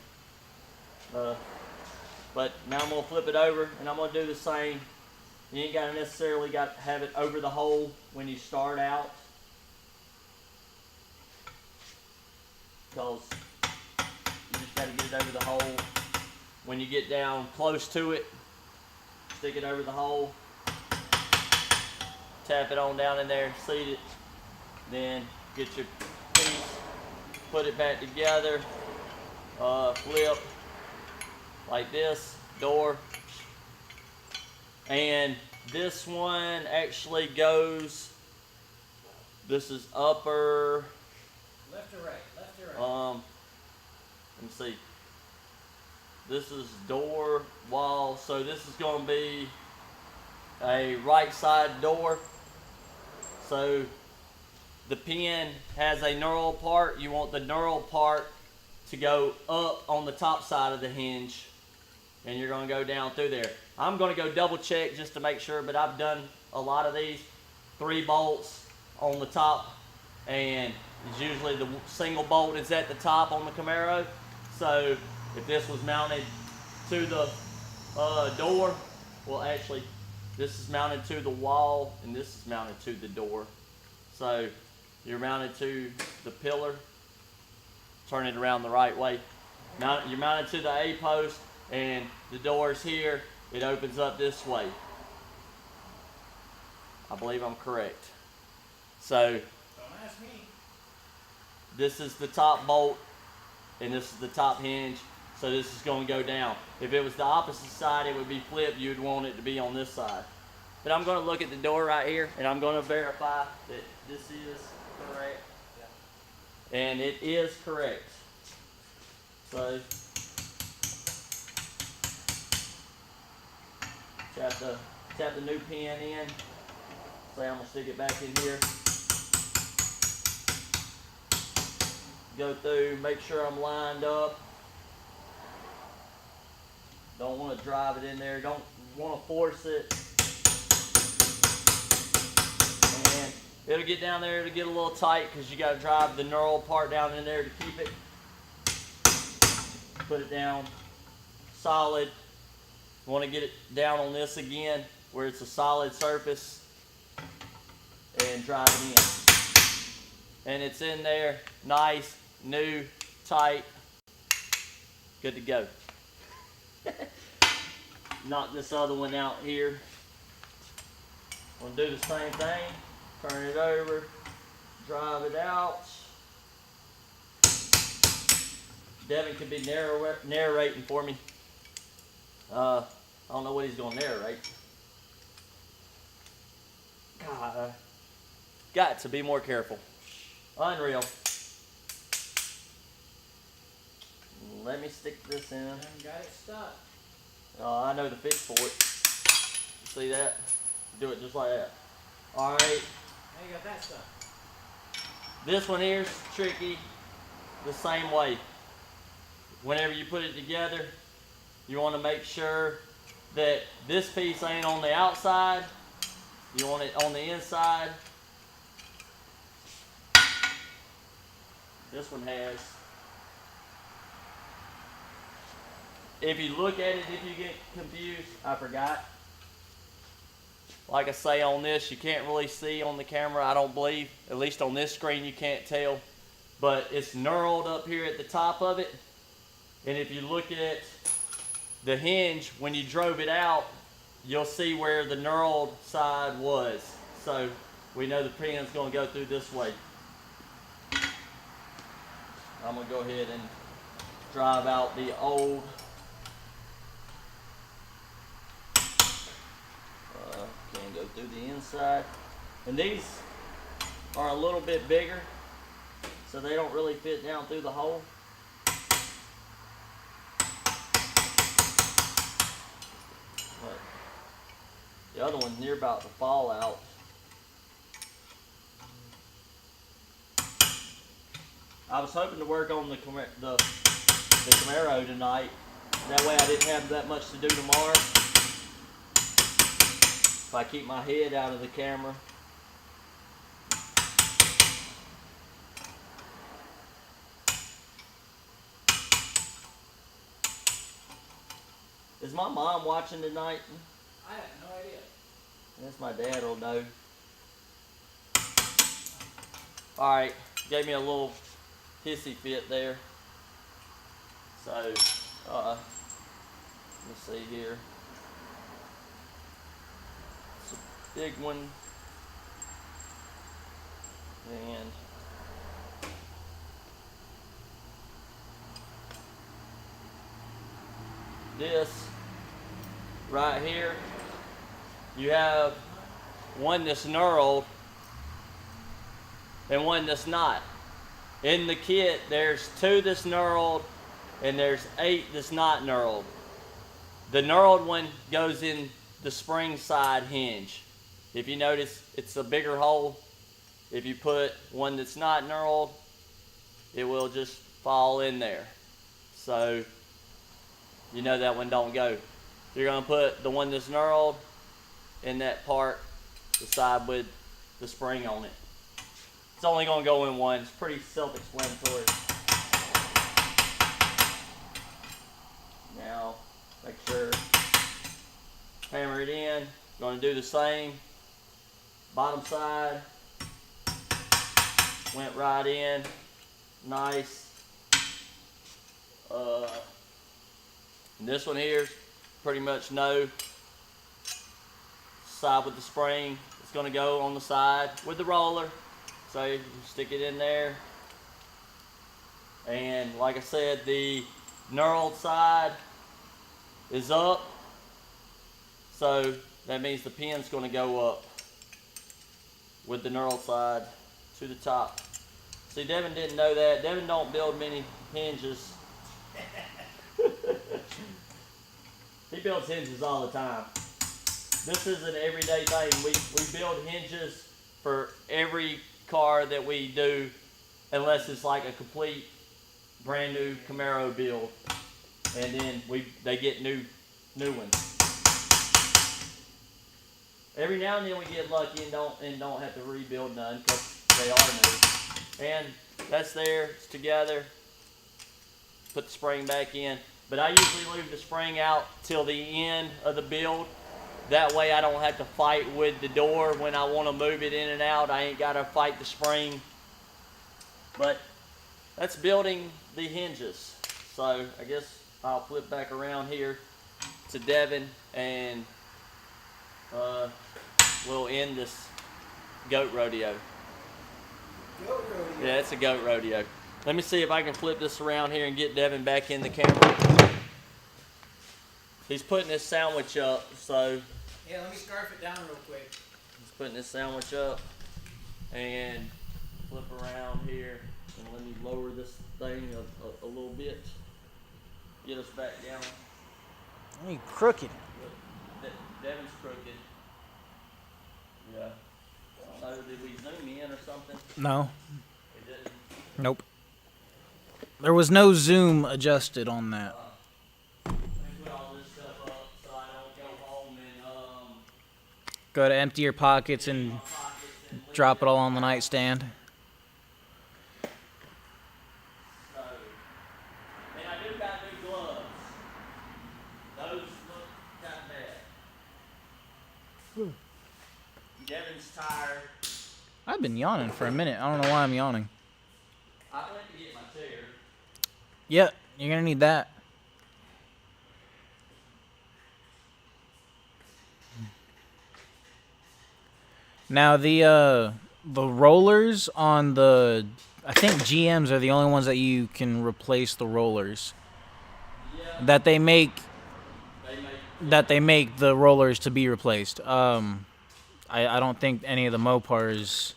But now I'm going to flip it over and I'm going to do the same. You ain't got to necessarily have it over the hole when you start out. Because you just got to get it over the hole. When you get down close to it, stick it over the hole. Tap it on down in there, seat it. Then get your piece, put it back together, flip like this, door. And this one actually goes, this is upper, left or right, left or right. Let me see. This is door, wall, so this is going to be a right side door. So the pin has a knurl part. You want the knurl part to go up on the top side of the hinge, and you're going to go down through there. I'm going to go double check just to make sure, but I've done a lot of these. 3 bolts on the top, and it's usually the single bolt is at the top on the Camaro. So if this was mounted to the door, well actually this is mounted to the wall and this is mounted to the door. So you're mounted to the pillar, turn it around the right way. You're mounted to the A-post and the door's here. It opens up this way. I believe I'm correct. So Don't ask me. this is the top bolt and this is the top hinge. So this is going to go down. If it was the opposite side, it would be flipped. You'd want it to be on this side. But I'm going to look at the door right here and I'm going to verify that this is correct. And it is correct. So tap the new pin in. Say I'm going to stick it back in here. go through, make sure I'm lined up. Don't want to drive it in there. Don't want to force it. And it'll get down there. It'll get a little tight because you got to drive the knurled part down in there to keep it. Put it down solid. Want to get it down on this again where it's a solid surface and drive it in. And it's in there, nice, new, tight, good to go. Knock this other one out here. We'll do the same thing. Turn it over, drive it out. Devin could be narrating for me. I don't know what he's going to narrate. God, got to be more careful. Unreal. Let me stick this in. Got it stuck. I know the fix for it. See that? Do it just like that. Alright. Now you got that stuck. This one here's tricky. The same way. Whenever you put it together, you want to make sure that this piece ain't on the outside. You want it on the inside. This one has. If you look at it, if you get confused, I forgot. Like I say on this, you can't really see on the camera, I don't believe. At least on this screen you can't tell. But it's knurled up here at the top of it. And if you look at the hinge, when you drove it out, you'll see where the knurled side was. So we know the pin's going to go through this way. I'm going to go ahead and drive out the old. Can go through the inside. And these are a little bit bigger, so they don't really fit down through the hole. But the other one's near about to fall out. I was hoping to work on the Camaro tonight. That way I didn't have that much to do tomorrow. If I keep my head out of the camera. Is my mom watching tonight? I have no idea. That's my dad will know. Alright, gave me a little hissy fit there. So, let me see here. It's a big one. And this right here, you have one that's knurled and one that's not. In the kit, there's 2 that's knurled and there's 8 that's not knurled. The knurled one goes in the spring side hinge. If you notice, it's a bigger hole. If you put one that's not knurled, it will just fall in there. So you know that one don't go. You're gonna put the one that's knurled in that part, the side with the spring on it. It's only gonna go in one. It's pretty self-explanatory. Now, make sure, hammer it in. Gonna do the same. Bottom side, went right in, nice. And this one here, pretty much no. Side with the spring, it's gonna go on the side with the roller. So you stick it in there. And like I said, the knurled side is up. So that means the pin's gonna go up with the knurled side to the top. See, Devin didn't know that. Devin don't build many hinges. He builds hinges all the time. This is an everyday thing. We build hinges for every car that we do unless it's like a complete brand new Camaro build, and then they get new ones. Every now and then we get lucky and don't have to rebuild none because they are new. And that's there, it's together. Put the spring back in, but I usually leave the spring out till the end of the build. That way I don't have to fight with the door when I want to move it in and out. I ain't got to fight the spring. But that's building the hinges. So I guess I'll flip back around here to Devin and we'll end this goat rodeo. Goat rodeo. Yeah, it's a goat rodeo. Let me see if I can flip this around here and get Devin back in the camera. He's putting his sandwich up, so... Yeah, let me scarf it down real quick. He's putting his sandwich up and flip around here and let me lower this thing a little bit. Get us back down. You crooked. Devin's crooked. Yeah. I don't know, did we zoom in or something? No. It didn't. Nope. There was no zoom adjusted on that. Let me put all this stuff up so I don't go home and Go to empty your pockets and drop it all on the nightstand. So, and I do got new gloves. Those look kind of bad. Devin's tired. I've been yawning for a minute. I don't know why I'm yawning. I went to get my chair. Yep, you're gonna need that. Now the rollers on the, I think GMs are the only ones that you can replace the rollers. Yeah. That they make They make the rollers to be replaced. I don't think any of the Mopars.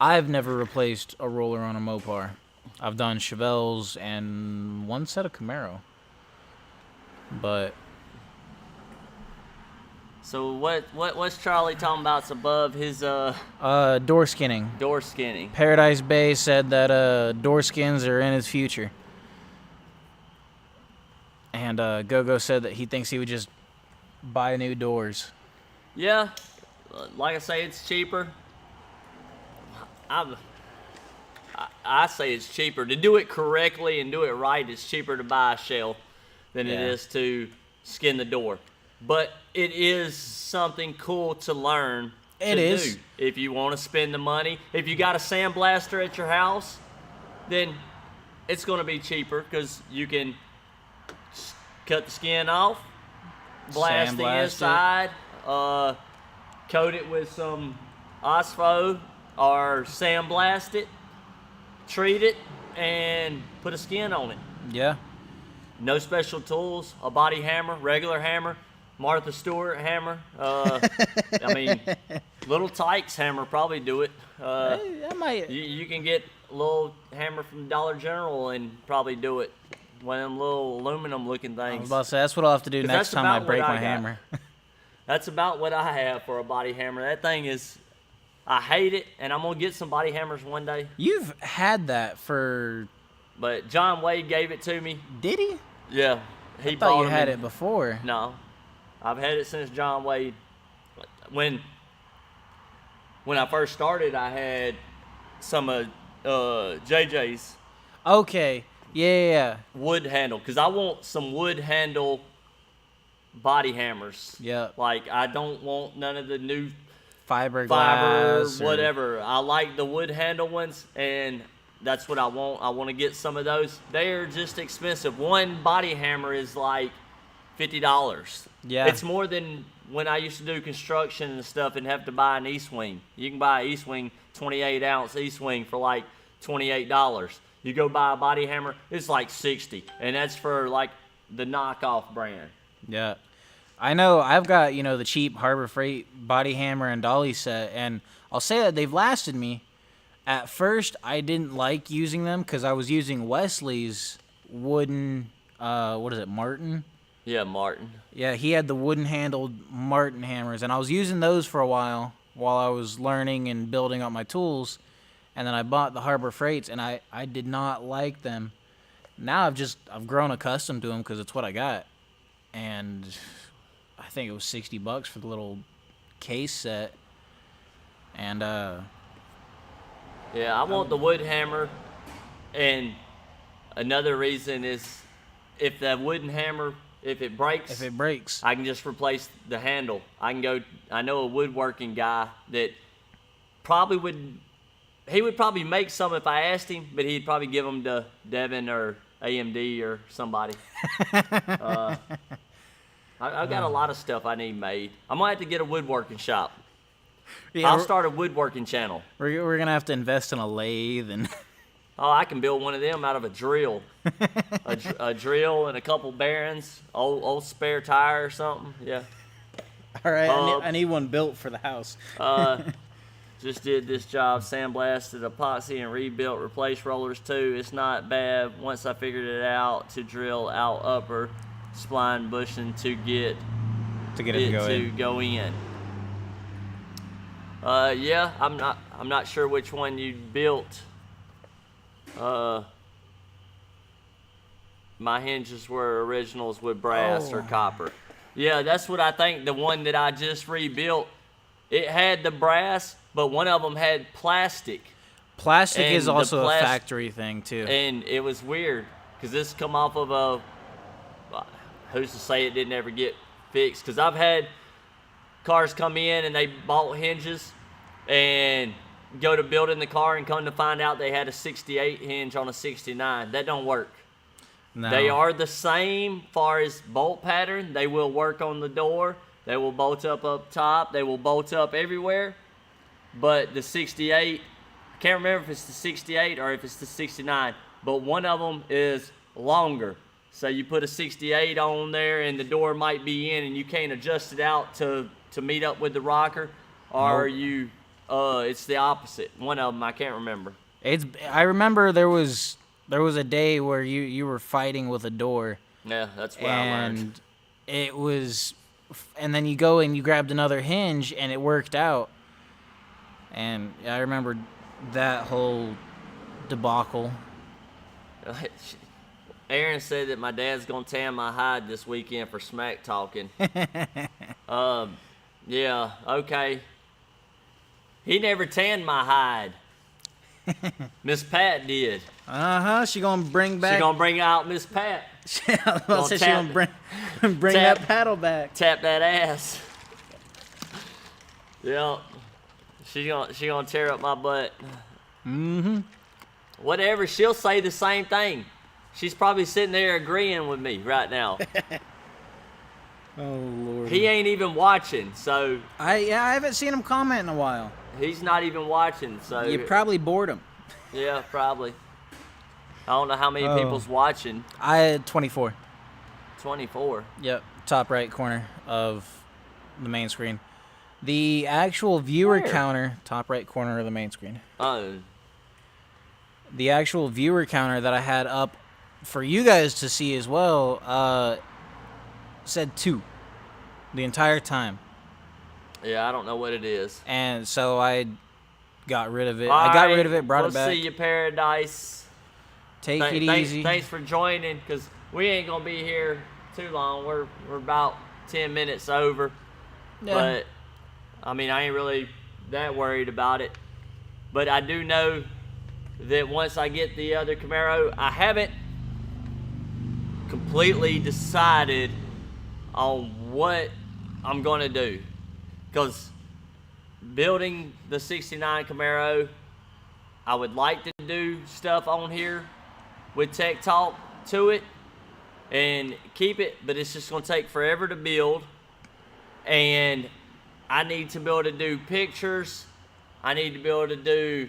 I've never replaced a roller on a Mopar. I've done Chevelles and one set of Camaro. But So what's Charlie talking about's above his door skinning. door skinning? Paradise Bay said that door skins are in his future. And Gogo said that he thinks he would just buy new doors. Yeah, like I say, it's cheaper. I say it's cheaper to do it correctly and do it right. It's cheaper to buy a shell than it Yeah. is to skin the door. But it is something cool to learn. It is. Do if you want to spend the money. If you got a sandblaster at your house, then it's going to be cheaper because you can cut the skin off, blast the Sandblast it. inside, coat it with some Ospo or sandblast it, treat it, and put a skin on it. Yeah. No special tools, a body hammer, regular hammer, Martha Stewart hammer. I mean, Little Tykes hammer probably do it. I might. You can get a little hammer from Dollar General and probably do it. One of them little aluminum looking I was things. about to say, that's what I'll have to do 'Cause next that's time I about break what I my got. hammer. That's about what I have for a body hammer. That thing is, I hate it, and I'm gonna get some body hammers one day. You've had that for... But John Wade gave it to me. Did he? Yeah, he I thought bought you them had in- it before. No, I've had it since John Wade. When I first started, I had some of JJ's Okay. Yeah. wood handle because I want some wood handle body hammers. Yeah. Like I don't want none of the new Fiber, fiber, glass. or- whatever. I like the wood handle ones, and that's what I want. I want to get some of those. They're just expensive. One body hammer is like $50. Yeah. It's more than when I used to do construction and stuff and have to buy an E-swing. You can buy an E-swing, 28-ounce E-swing for like $28. You go buy a body hammer, it's like $60, and that's for like the knockoff brand. Yeah. I know I've got, the cheap Harbor Freight body hammer and dolly set, and I'll say that they've lasted me. At first, I didn't like using them because I was using Wesley's wooden, Martin? Yeah, Martin. Yeah, he had the wooden-handled Martin hammers, and I was using those for a while I was learning and building up my tools. and then I bought the Harbor Freights, and I did not like them. Now I've grown accustomed to them because it's what I got, and I think it was $60 for the little case set, and Yeah, I want the wood hammer, and another reason is if that wooden hammer, if it breaks, I can just replace the handle. I know a woodworking guy that he would probably make some if I asked him, but he'd probably give them to Devin or AMD or somebody. I've got a lot of stuff I need made. I might have to get a woodworking shop. yeah, I'll start a woodworking channel. we're gonna have to invest in a lathe and. Oh, I can build one of them out of a drill. a drill and a couple bearings, old spare tire or something. Yeah. All right, I need one built for the house. Just did this job, sandblasted, epoxy, and rebuilt, replaced rollers too. It's not bad once I figured it out to drill out upper spline bushing to get it to go in. Yeah, I'm not sure which one you built. My hinges were originals with brass or copper. Yeah, that's what I think. The one that I just rebuilt, it had the brass, but one of them had plastic. Plastic is also a factory thing too. And it was weird because this come off of who's to say it didn't ever get fixed? Because I've had cars come in and they bought hinges and go to building the car and come to find out they had a 68 hinge on a 69. That don't work. No. They are the same far as bolt pattern. They will work on the door. They will bolt up top. They will bolt up everywhere. But the 68, I can't remember if it's the 68 or if it's the 69, but one of them is longer. So you put a 68 on there and the door might be in and you can't adjust it out to meet up with the rocker, or Nope. It's the opposite. One of them, I can't remember. I remember there was a day where you were fighting with a door. Yeah, that's what I learned. And then you go and you grabbed another hinge and it worked out. And I remember that whole debacle. Aaron said that my dad's gonna tan my hide this weekend for smack talking. Yeah, okay. He never tanned my hide. Miss Pat did. She gonna bring back. She gonna bring out Miss Pat. She gonna bring that paddle back. Tap that ass. Yeah. She gonna tear up my butt. Mm-hmm. Whatever. She'll say the same thing. She's probably sitting there agreeing with me right now. Oh Lord. He ain't even watching, so. I haven't seen him comment in a while. He's not even watching, so. You probably bored him. Yeah, probably. I don't know how many people's watching. I had 24. 24. Yep, top right corner of the main screen. The actual viewer counter, top right corner of the main screen. Oh. The actual viewer counter that I had up for you guys to see as well said 2 the entire time. Yeah, I don't know what it is. And so I got rid of it. All I got right, rid of it, brought we'll it back. see you, Paradise. Take it easy. Thanks for joining, because we ain't going to be here too long. We're about 10 minutes over. Yeah. But, I mean, I ain't really that worried about it. But I do know that once I get the other Camaro, I haven't completely decided on what I'm going to do. Because building the 69 Camaro, I would like to do stuff on here with Tech Talk to it and keep it, but it's just going to take forever to build. And I need to be able to do pictures. I need to be able to do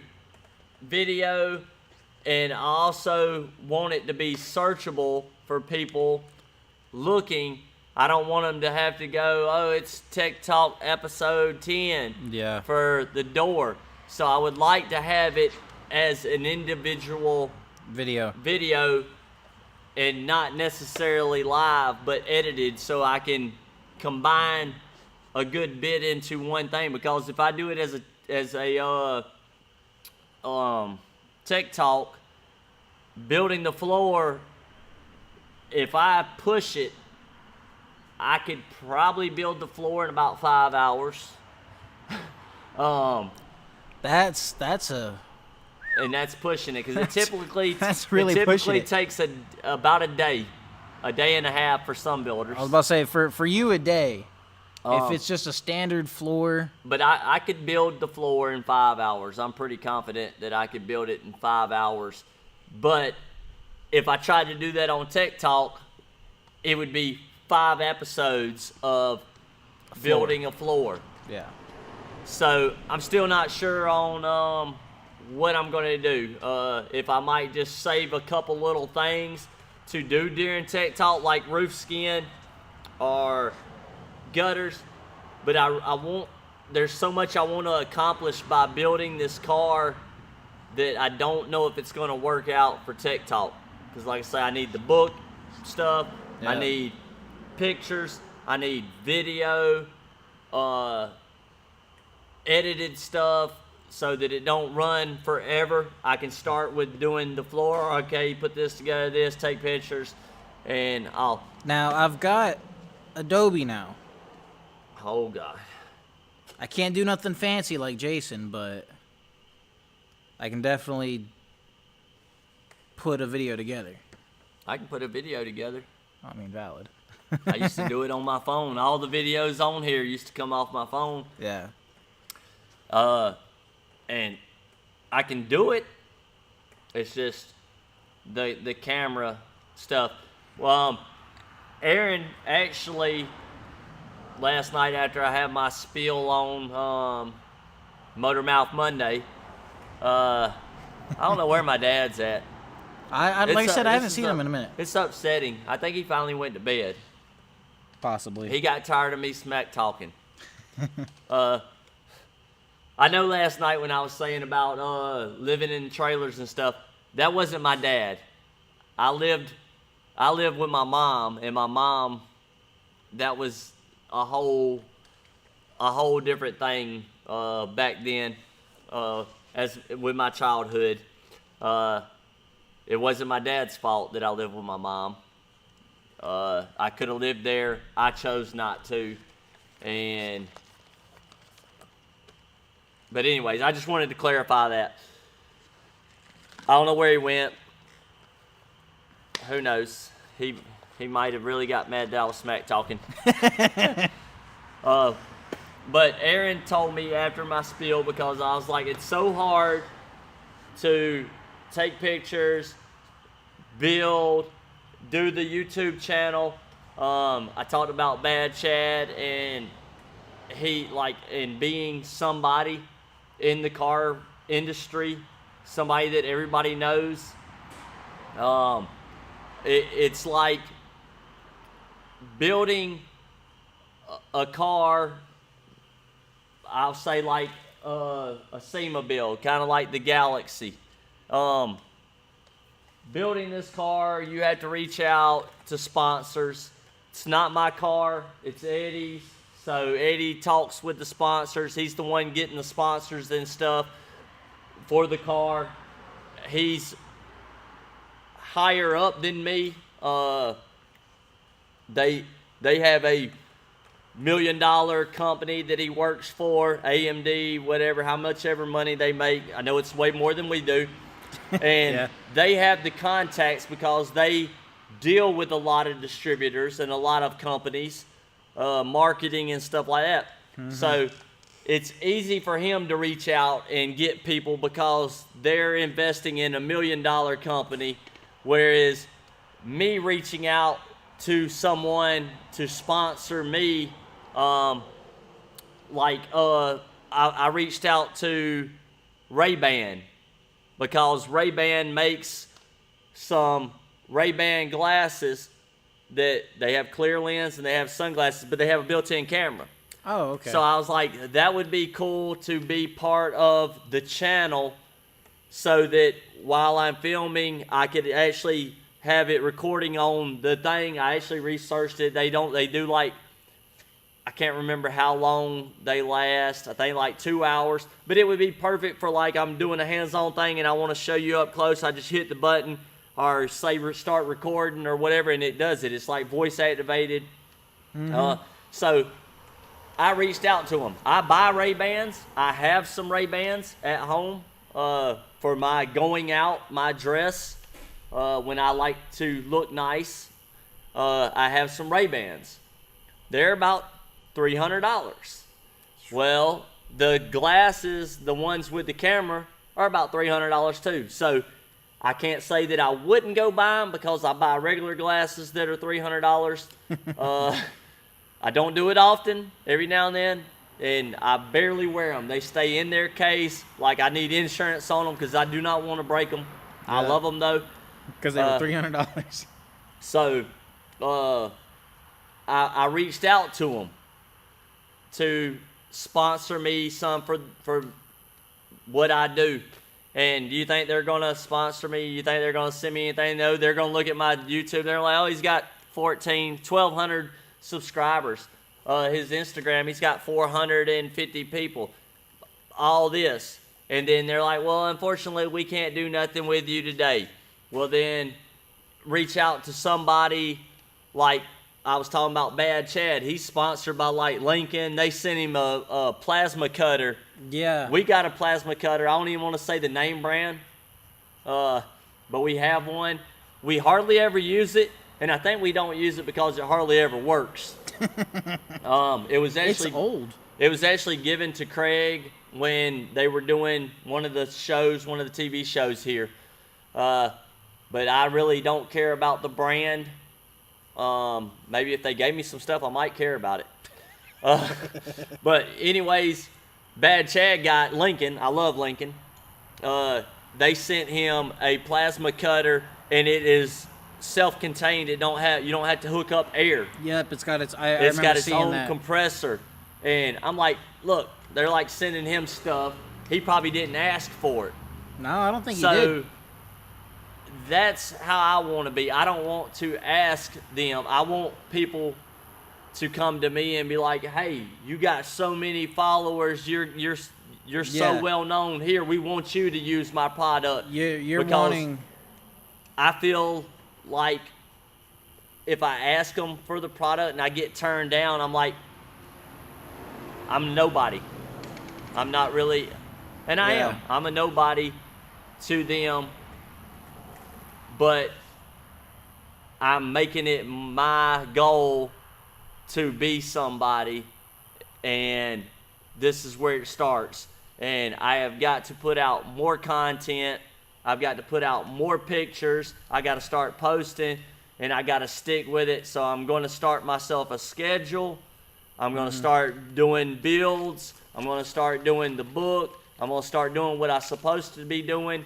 video. And I also want it to be searchable for people looking. I don't want them to have to go, oh, it's Tech Talk episode 10 for the door. So I would like to have it as an individual video and not necessarily live, but edited, so I can combine a good bit into one thing. Because if I do it as a Tech Talk, building the floor, if I push it, I could probably build the floor in about 5 hours. That's And that's pushing it, because it typically pushing it. takes about a day and a half for some builders. I was about to say for you a day. If it's just a standard floor. But I could build the floor in 5 hours. I'm pretty confident that I could build it in 5 hours. But if I tried to do that on Tech Talk, it would be 5 episodes of building a floor. Yeah. So I'm still not sure on what I'm going to do. If I might just save a couple little things to do during Tech Talk, like roof skin or gutters, but I want, there's so much I want to accomplish by building this car that I don't know if it's going to work out for Tech Talk. Because like I say, I need the book stuff, yeah. I need pictures, I need video, edited stuff, so that it don't run forever. I can start with doing the floor. Okay, put this together, take pictures, and I'll. Now I've got Adobe now. Oh God. I can't do nothing fancy like Jason, but I can definitely put a video together. I can put a video together. I mean, valid. I used to do it on my phone. All the videos on here used to come off my phone. Yeah. And I can do it. It's just the camera stuff. Well, Aaron actually, last night after I had my spiel on Motor Mouth Monday, I don't know where my dad's at. Like I said, I haven't seen him in a minute. It's upsetting. I think he finally went to bed. Possibly. He got tired of me smack talking. I know last night when I was saying about living in trailers and stuff, that wasn't my dad. I lived with my mom, and my mom, that was a whole different thing back then, as with my childhood. It wasn't my dad's fault that I lived with my mom. I could have lived there. I chose not to. But anyways, I just wanted to clarify that. I don't know where he went. Who knows? He might have really got mad that I was smack talking. But Aaron told me after my spiel, because I was like, it's so hard to take pictures, build, do the YouTube channel. I talked about Bad Chad and being somebody in the car industry, somebody that everybody knows. It's like building a car, I'll say like a SEMA build, kind of like the Galaxy. Building this car, you have to reach out to sponsors. It's not my car, it's Eddie's. So Eddie talks with the sponsors. He's the one getting the sponsors and stuff for the car. He's higher up than me. They have a $1 million company that he works for, AMD, whatever, how much ever money they make. I know it's way more than we do. And yeah. They have the contacts because they deal with a lot of distributors and a lot of companies, marketing and stuff like that. Mm-hmm. So it's easy for him to reach out and get people because they're investing in $1 million company, whereas me reaching out to someone to sponsor me, I reached out to Ray-Ban because Ray-Ban makes some Ray-Ban glasses that they have clear lens and they have sunglasses, but they have a built-in camera. Oh, okay. So I was like, that would be cool to be part of the channel so that while I'm filming, I could actually have it recording on the thing. I actually researched it. They do like I can't remember how long they last. I think like 2 hours. But it would be perfect for like I'm doing a hands-on thing and I want to show you up close. I just hit the button or say start recording or whatever, and it does it. It's like voice activated. So I reached out to them. I buy Ray-Bans. I have some Ray-Bans at home for my going out, my dress, when I like to look nice. I have some Ray-Bans. They're about $300. Well, the glasses, the ones with the camera, are about $300 too. So I can't say that I wouldn't go buy them because I buy regular glasses that are $300. I don't do it often, every now and then, and I barely wear them. They stay in their case. Like, I need insurance on them because I do not want to break them. I love them though. Because they were $300. So I reached out to them to sponsor me some for what I do. And do you think they're going to sponsor me? You think they're going to send me anything? No, they're going to look at my YouTube. They're like, oh, he's got 1,200 subscribers. His Instagram, he's got 450 people. All this. And then they're like, well, unfortunately, we can't do nothing with you today. Well, then reach out to somebody like I was talking about Bad Chad. He's sponsored by like Lincoln. They sent him a plasma cutter. Yeah. We got a plasma cutter. I don't even want to say the name brand. But we have one. We hardly ever use it. And I think we don't use it because it hardly ever works. It was actually It's old. It was actually given to Craig when they were doing one of the shows, one of the TV shows here. But I really don't care about the brand. Maybe if they gave me some stuff, I might care about it. But anyways, Bad Chad got Lincoln. I love Lincoln. They sent him a plasma cutter, and it is self-contained. You don't have to hook up air. Yep, it's got its. It's got its own that. compressor. And I'm like, look, they're like sending him stuff. He probably didn't ask for it. No, I don't think he So did. that's how I want to be. I don't want to ask them. I want people to come to me and be like, hey, you got so many followers. You're so well known here. We want you to use my product. You're because wanting. I feel like if I ask them for the product and I get turned down, I'm like, I'm nobody. I'm not really, and I am. I'm a nobody to them, but I'm making it my goal to be somebody, and this is where it starts. And I have got to put out more content. I've got to put out more pictures. I got to start posting, and I got to stick with it. So I'm going to start myself a schedule. I'm going to start doing builds. I'm going to start doing the book. I'm going to start doing what I'm supposed to be doing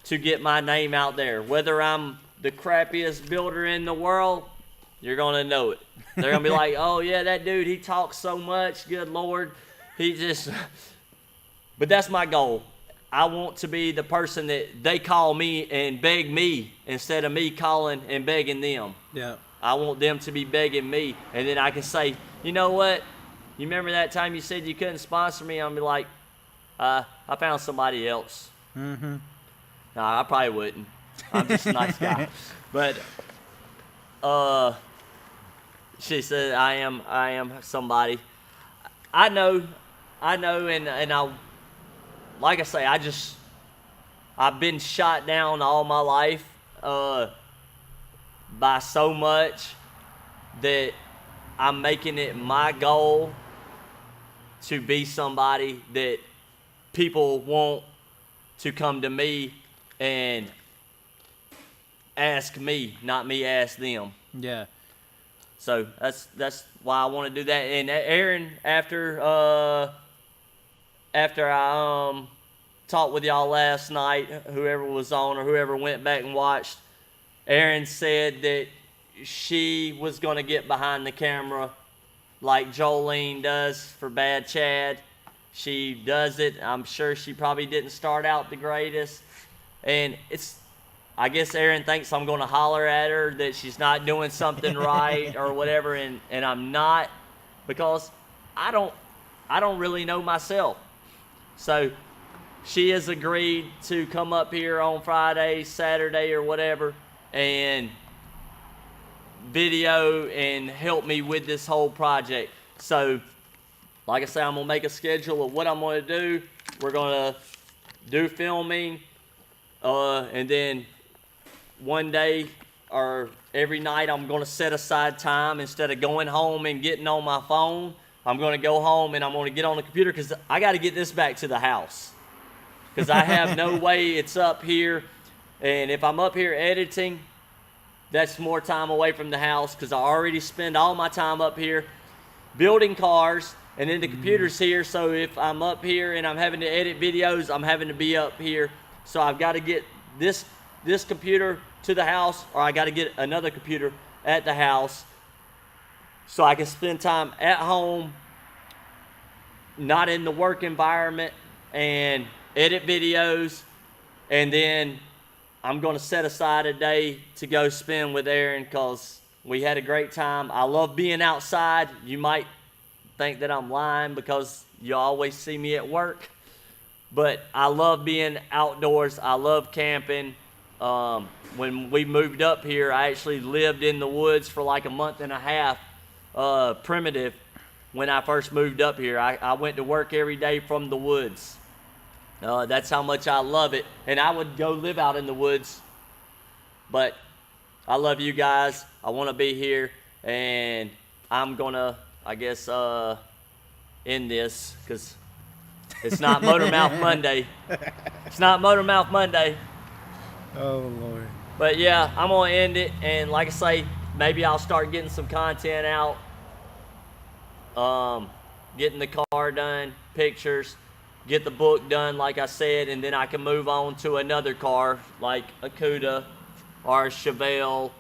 to get my name out there. Whether I'm the crappiest builder in the world, you're going to know it. They're going to be like, oh, yeah, that dude, he talks so much. Good Lord. He just... But that's my goal. I want to be the person that they call me and beg me instead of me calling and begging them. Yeah. I want them to be begging me, and then I can say, you know what? You remember that time you said you couldn't sponsor me? I'll be like, I found somebody else. Mm-hmm. No, I probably wouldn't. I'm just a nice guy. But she said, I am somebody. I know, and I, like I say, I've been shot down all my life by so much that I'm making it my goal to be somebody that people want to come to me and ask me, not me ask them. Yeah. So that's why I want to do that. And Aaron, after I talked with y'all last night, whoever was on or whoever went back and watched, Aaron said that she was going to get behind the camera like Jolene does for Bad Chad. She does it. I'm sure she probably didn't start out the greatest. And I guess Aaron thinks I'm going to holler at her that she's not doing something right or whatever, and I'm not. because I don't really know myself. So she has agreed to come up here on Friday, Saturday, or whatever, and video and help me with this whole project. So, like I said, I'm gonna make a schedule of what I'm gonna do. We're gonna do filming, and then one day or every night I'm gonna set aside time instead of going home and getting on my phone. I'm gonna go home and I'm gonna get on the computer because I got to get this back to the house. Because I have no way it's up here, and if I'm up here editing, that's more time away from the house because I already spend all my time up here building cars, and then the computer's here. So if I'm up here and I'm having to edit videos, I'm having to be up here. So I've got to get this computer to the house, or I got to get another computer at the house so I can spend time at home, not in the work environment, and edit videos. And then I'm going to set aside a day to go spend with Aaron because we had a great time. I love being outside. You might think that I'm lying because you always see me at work, but I love being outdoors. I love camping. When we moved up here, I actually lived in the woods for like a month and a half, primitive. When I first moved up here, I went to work every day from the woods. That's how much I love it. And I would go live out in the woods. But I love you guys. I want to be here. And I'm going to, I guess, end this because it's not Motor Mouth Monday. It's not Motor Mouth Monday. Oh, Lord. But yeah, I'm going to end it. And like I say, maybe I'll start getting some content out. Getting the car done, pictures. Get the book done, like I said, and then I can move on to another car, like a Cuda or a Chevelle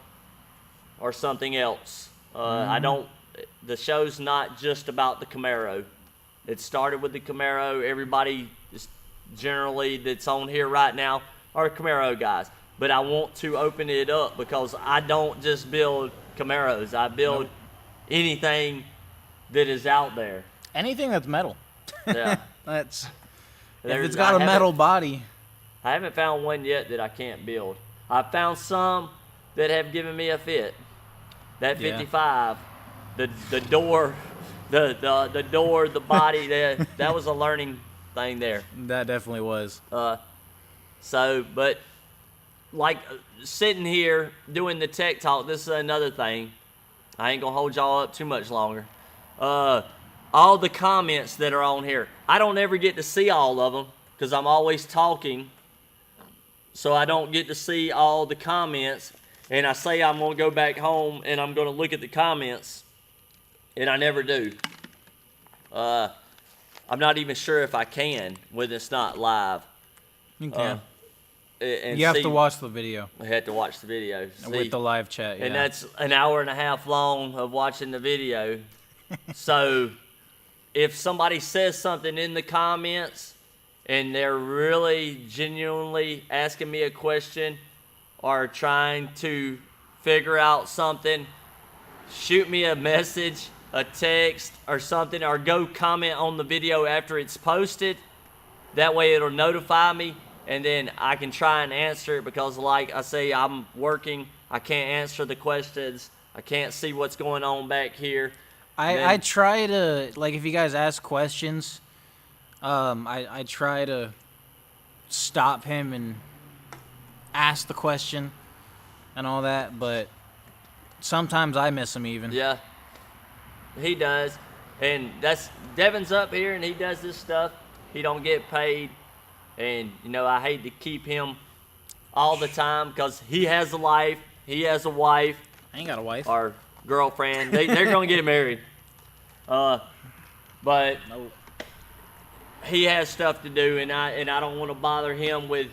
or something else. The show's not just about the Camaro. It started with the Camaro. Everybody is generally that's on here right now are Camaro guys. But I want to open it up because I don't just build Camaros. I build anything that is out there. Anything that's metal. Yeah. If it's got a metal body. I haven't found one yet that I can't build. I found some that have given me a fit. That 55, the door, the door, the body, that was a learning thing there. That definitely was. But like sitting here doing the tech talk, this is another thing. I ain't gonna hold y'all up too much longer. All the comments that are on here, I don't ever get to see all of them because I'm always talking, so I don't get to see all the comments. And I say I'm going to go back home and I'm going to look at the comments, and I never do. I'm not even sure if I can when it's not live. You can. You have to watch the video. I had to watch the video. With the live chat, yeah. And that's an hour and a half long of watching the video. So if somebody says something in the comments and they're really genuinely asking me a question or trying to figure out something, shoot me a message, a text, or something, or go comment on the video after it's posted. That way it'll notify me, and then I can try and answer it because, like I say, I'm working. I can't answer the questions. I can't see what's going on back here. I try to, like, if you guys ask questions, I try to stop him and ask the question and all that, but sometimes I miss him even. Yeah, he does. And Devin's up here and he does this stuff. He don't get paid. And, I hate to keep him all the time because he has a life. He has a wife. I ain't got a wife. Or girlfriend. They're going to get married. But he has stuff to do, and I don't want to bother him with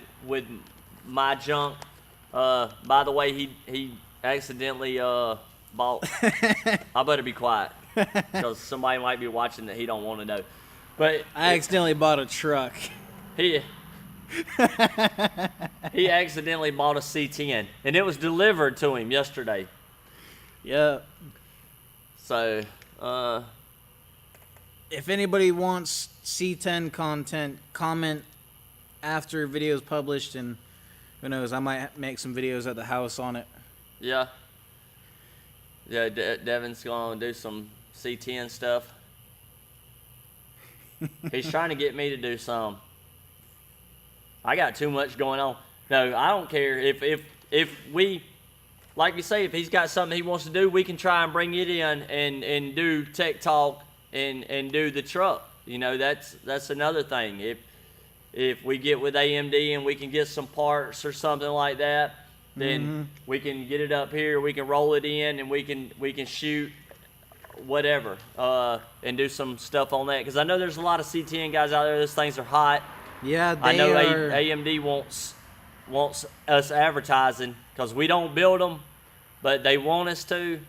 my junk. By the way, he accidentally bought. I better be quiet because somebody might be watching that he don't want to know. But I accidentally bought a truck. He accidentally bought a C10, and it was delivered to him yesterday. Yeah. So, if anybody wants C10 content, comment after video's published, and who knows, I might make some videos at the house on it. Yeah. Yeah, Devin's going to do some C10 stuff. He's trying to get me to do some. I got too much going on. No, I don't care. If we, like you say, if he's got something he wants to do, we can try and bring it in and do tech talk and do the truck. You know, that's another thing. If we get with AMD and we can get some parts or something like that, then we can get it up here, we can roll it in, and we can shoot whatever and do some stuff on that. Because I know there's a lot of C10 guys out there. Those things are hot. Yeah, I know AMD wants us advertising because we don't build them, but they want us to.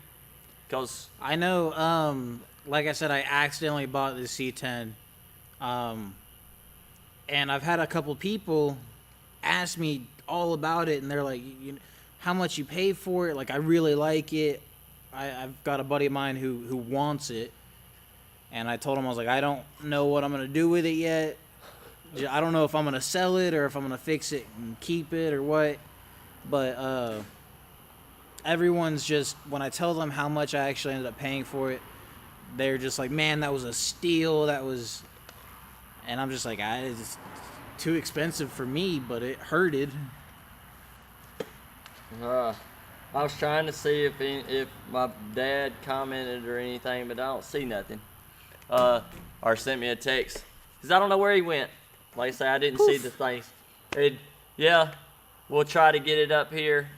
Cause I know, like I said, I accidentally bought the C10, and I've had a couple people ask me all about it, and they're like, how much you pay for it? Like, I really like it. I've got a buddy of mine who wants it, and I told him, I was like, I don't know what I'm going to do with it yet. I don't know if I'm going to sell it or if I'm going to fix it and keep it or what. But everyone's just, when I tell them how much I actually ended up paying for it, they're just like, man, that was a steal. That was, and I'm just like, it's too expensive for me, but it hurted. I was trying to see if my dad commented or anything, but I don't see nothing. Or sent me a text. Because I don't know where he went. Like I say, I didn't see the things. Yeah, we'll try to get it up here.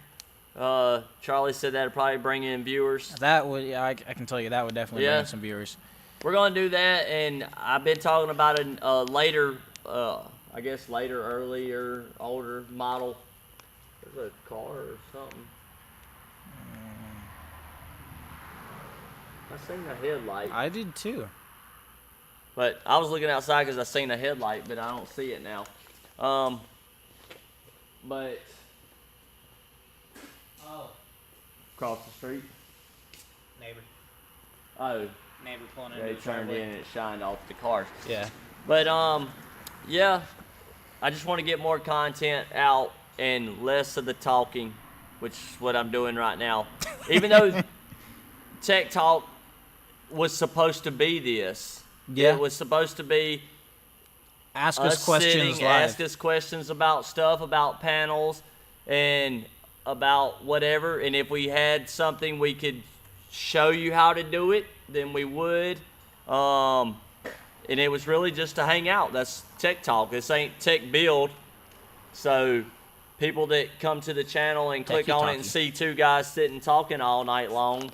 Charlie said that'd probably bring in viewers. That would, yeah, I can tell you that would definitely bring in some viewers. We're going to do that, and I've been talking about a later, I guess later, earlier, older model. There's a car or something. I seen a headlight. I did too. But I was looking outside because I seen a headlight, but I don't see it now. But across the street. Neighbor. Oh. Neighbor pulling in. They turned in and it shined off the cars. Yeah. But yeah, I just want to get more content out and less of the talking, which is what I'm doing right now. Even though Tech Talk was supposed to be this. Yeah. It was supposed to be ask us questions sitting, live. ask us questions about stuff, about panels, and about whatever. And if we had something we could show you how to do it, then we would. And it was really just to hang out. That's Tech Talk. This ain't Tech Build. So people that come to the channel and click on it and see two guys sitting talking all night long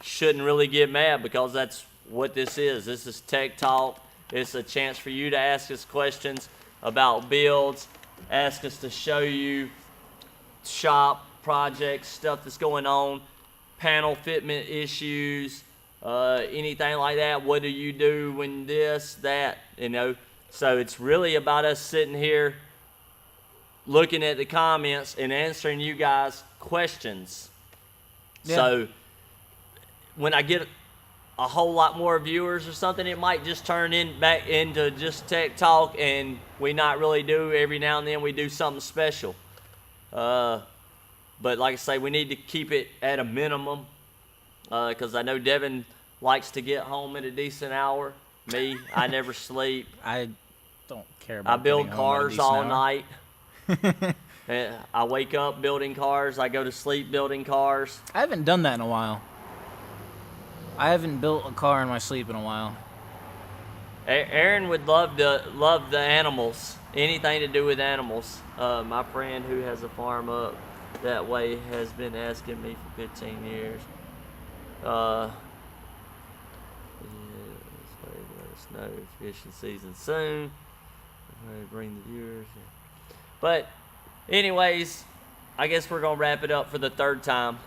shouldn't really get mad, because that's what this is. This is Tech Talk. It's a chance for you to ask us questions about builds, ask us to show you shop projects, stuff that's going on, panel fitment issues, anything like that. What do you do when this, that, you know? So it's really about us sitting here looking at the comments and answering you guys questions. Yeah. So when I get a whole lot more viewers or something, it might just turn back into just Tech Talk, and we not really do. Every now and then we do something special. But like I say, we need to keep it at a minimum, because I know Devin likes to get home at a decent hour. Me, I never sleep. I don't care about I build getting home at a cars decent all hour. night. I wake up building cars. I go to sleep building cars. I haven't done that in a while. I haven't built a car in my sleep in a while. Aaron would love the animals. Anything to do with animals. My friend who has a farm up that way has been asking me for 15 years. Let us know fishing season soon. Bring the viewers. But anyways, I guess we're gonna wrap it up for the third time.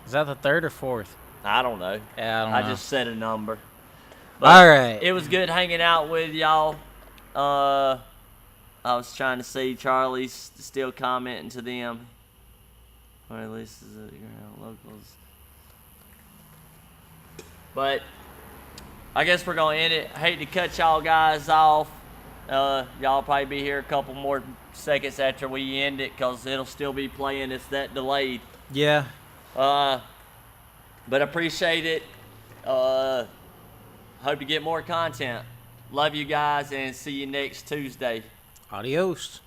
Is that the third or fourth? I don't know. Yeah, I don't know. I just said a number. But all right. It was good hanging out with y'all. I was trying to see Charlie's still commenting to them. Or at least locals. But I guess we're gonna end it. I hate to cut y'all guys off. Y'all probably be here a couple more seconds after we end it, cause it'll still be playing. It's that delayed. Yeah. But appreciate it. Hope to get more content. Love you guys, and see you next Tuesday. Adios.